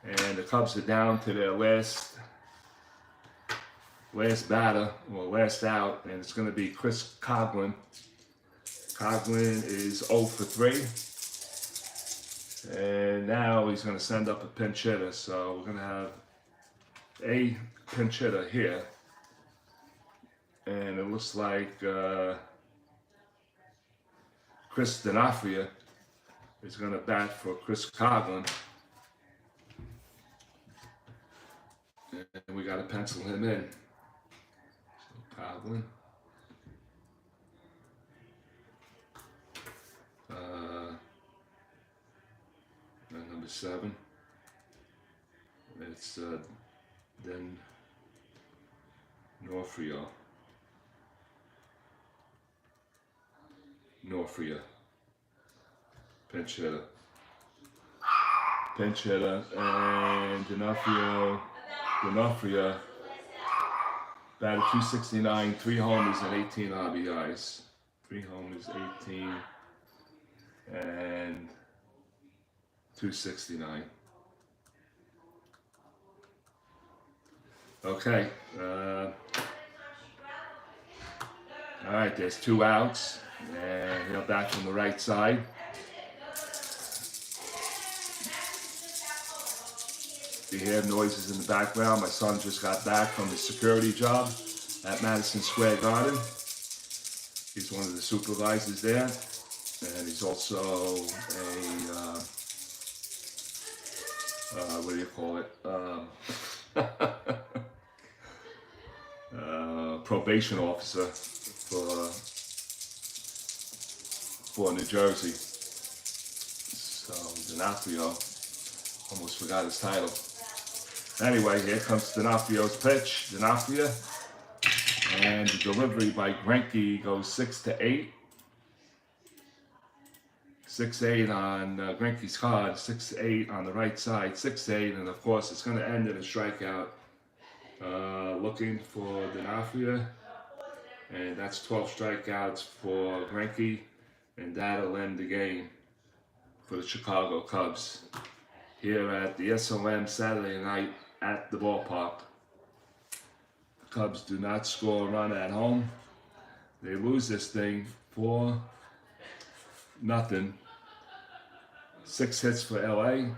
And the Cubs are down to their last batter, or last out, and it's going to be Chris Coghlan. Coghlan is 0 for 3. And now he's going to send up a pinch hitter, so we're going to have a pinch hitter here. And it looks like Chris D'Onofrio is going to bat for Chris Coghlan. And we got to pencil him in. So Coghlan. Number 7. It's then Norfrio. Pinch hitter, and D'Onofrio batted .269, 3 homers and 18 RBIs. 3 homers, 18, and .269. Okay. All right, there's 2 outs, and he'll bat from the right side. You hear noises in the background. My son just got back from his security job at Madison Square Garden. He's one of the supervisors there, and he's also a what do you call it? Probation officer for New Jersey. So D'Onofrio, almost forgot his title. Anyway, here comes D'Onofrio's pitch. D'Onofrio, and the delivery by Greinke goes 6-8. 6-8 on Greinke's card, 6-8 on the right side, 6-8, and of course it's going to end in a strikeout. Looking for D'Onofrio, and that's 12 strikeouts for Greinke, and that'll end the game for the Chicago Cubs here at the SOM Saturday night at the ballpark. The Cubs do not score a run at home. They lose this thing 4-0. 6 hits for LA,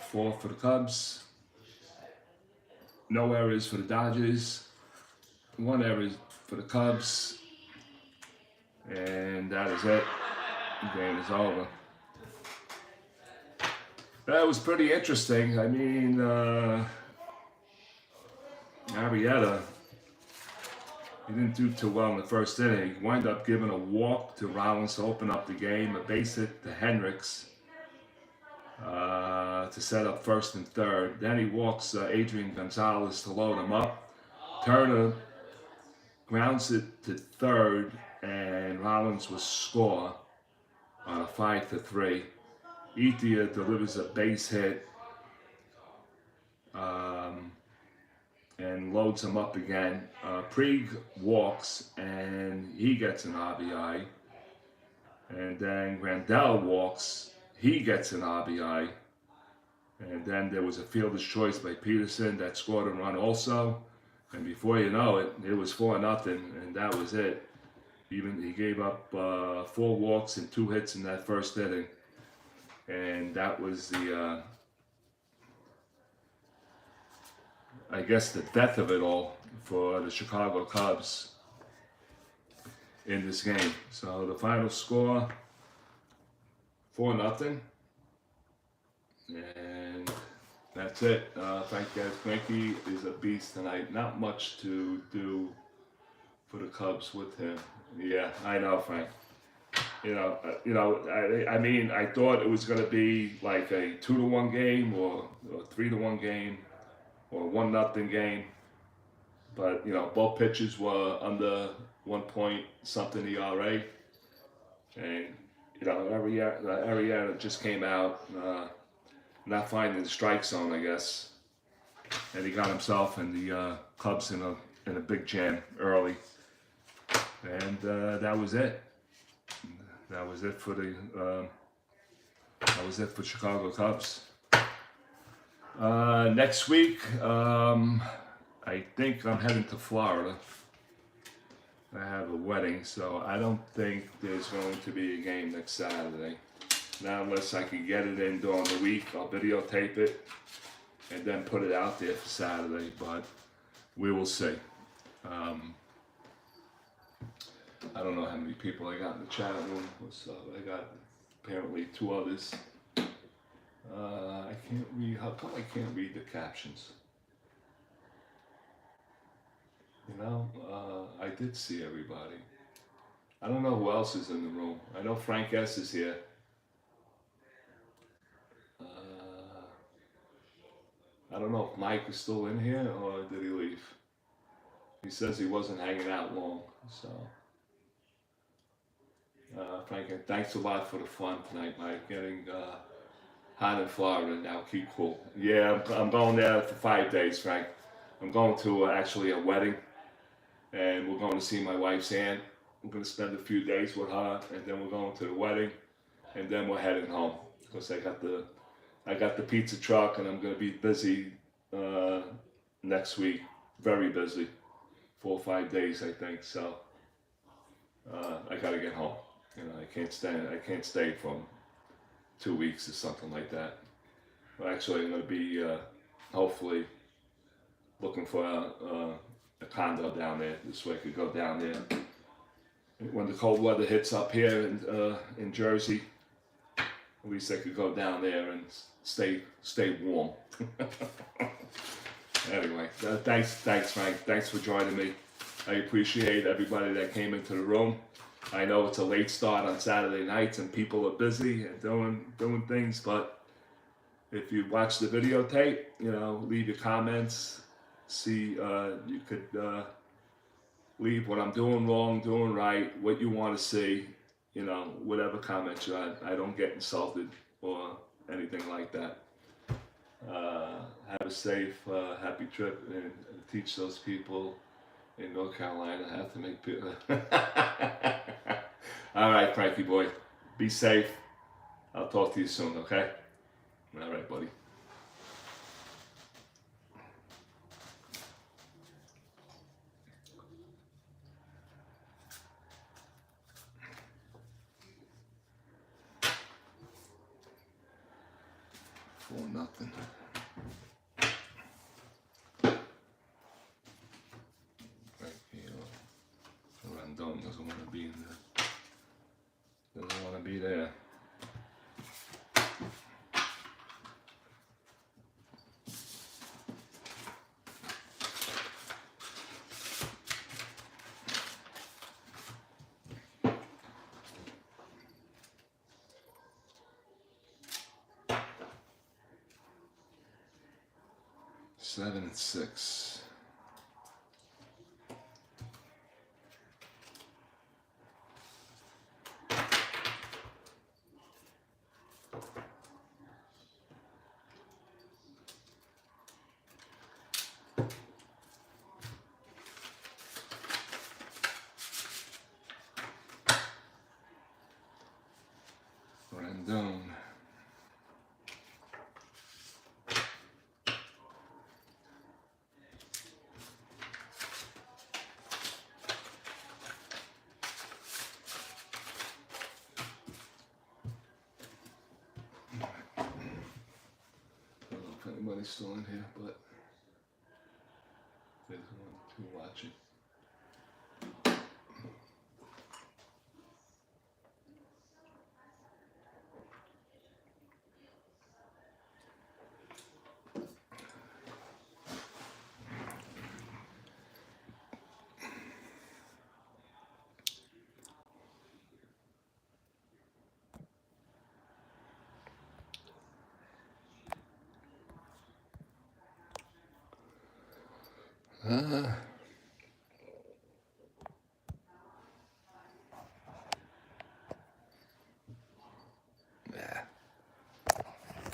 4 for the Cubs. No errors for the Dodgers, 1 error for the Cubs, and that is it. The game is over. That was pretty interesting. I mean, Arrieta, he didn't do too well in the first inning. He wound up giving a walk to Rollins to open up the game, a base hit to Hendricks to set up first and third. Then he walks Adrian Gonzalez to load him up. Turner grounds it to third, and Rollins will score on a 5-3. Ethia delivers a base hit and loads him up again. Puig walks, and he gets an RBI. And then Grandal walks, he gets an RBI. And then there was a fielder's choice by Peterson that scored a run also. And before you know it, it was 4-0, and that was it. Even he gave up 4 walks and 2 hits in that first inning, and that was the I guess the death of it all for the Chicago Cubs in this game. So the final score, 4-0, and that's it. Frank Greinke is a beast tonight. Not much to do for the Cubs with him. Yeah, I know, Frank. I mean, I thought it was going to be like a 2-1 game or 3-1 game or 1-0 game, but both pitchers were under 1 point something ERA, and Arrieta just came out, not finding the strike zone, I guess, and he got himself and the Cubs in a big jam early, and that was it. That was it for Chicago Cubs. Next week, I think I'm heading to Florida. I have a wedding, so I don't think there's going to be a game next Saturday. Now, unless I can get it in during the week, I'll videotape it and then put it out there for Saturday, but we will see. I don't know how many people I got in the chat room. What's up? I got apparently 2 others. I can't read. How come I can't read the captions? I did see everybody. I don't know who else is in the room. I know Frank S. is here. I don't know if Mike is still in here or did he leave. He says he wasn't hanging out long, so. Frank, thanks a lot for the fun tonight, Mike. Getting hot in Florida now. Keep cool. Yeah, I'm going there for 5 days, Frank. I'm going to actually a wedding, and we're going to see my wife's aunt. We're going to spend a few days with her, and then we're going to the wedding, and then we're heading home because I got the pizza truck, and I'm going to be busy next week. Very busy, 4 or 5 days, I think. So I got to get home. I can't stay for 2 weeks or something like that. Well, actually, I'm going to be hopefully looking for a condo down there. This way I could go down there when the cold weather hits up here in Jersey. At least I could go down there and stay warm. Anyway, thanks, Frank. Thanks for joining me. I appreciate everybody that came into the room. I know it's a late start on Saturday nights and people are busy and doing things, but if you watch the videotape, leave your comments. See, you could leave what I'm doing wrong, doing right, what you want to see, whatever comments you have. I don't get insulted or anything like that. Have a safe, happy trip, and teach those people in North Carolina how to make people. All right, Frankie boy, be safe. I'll talk to you soon, okay? All right, buddy. For nothing. Random doesn't want to be in there. Doesn't want to be there. Seven and 6. Random. light's still in here, but there's one, two watching.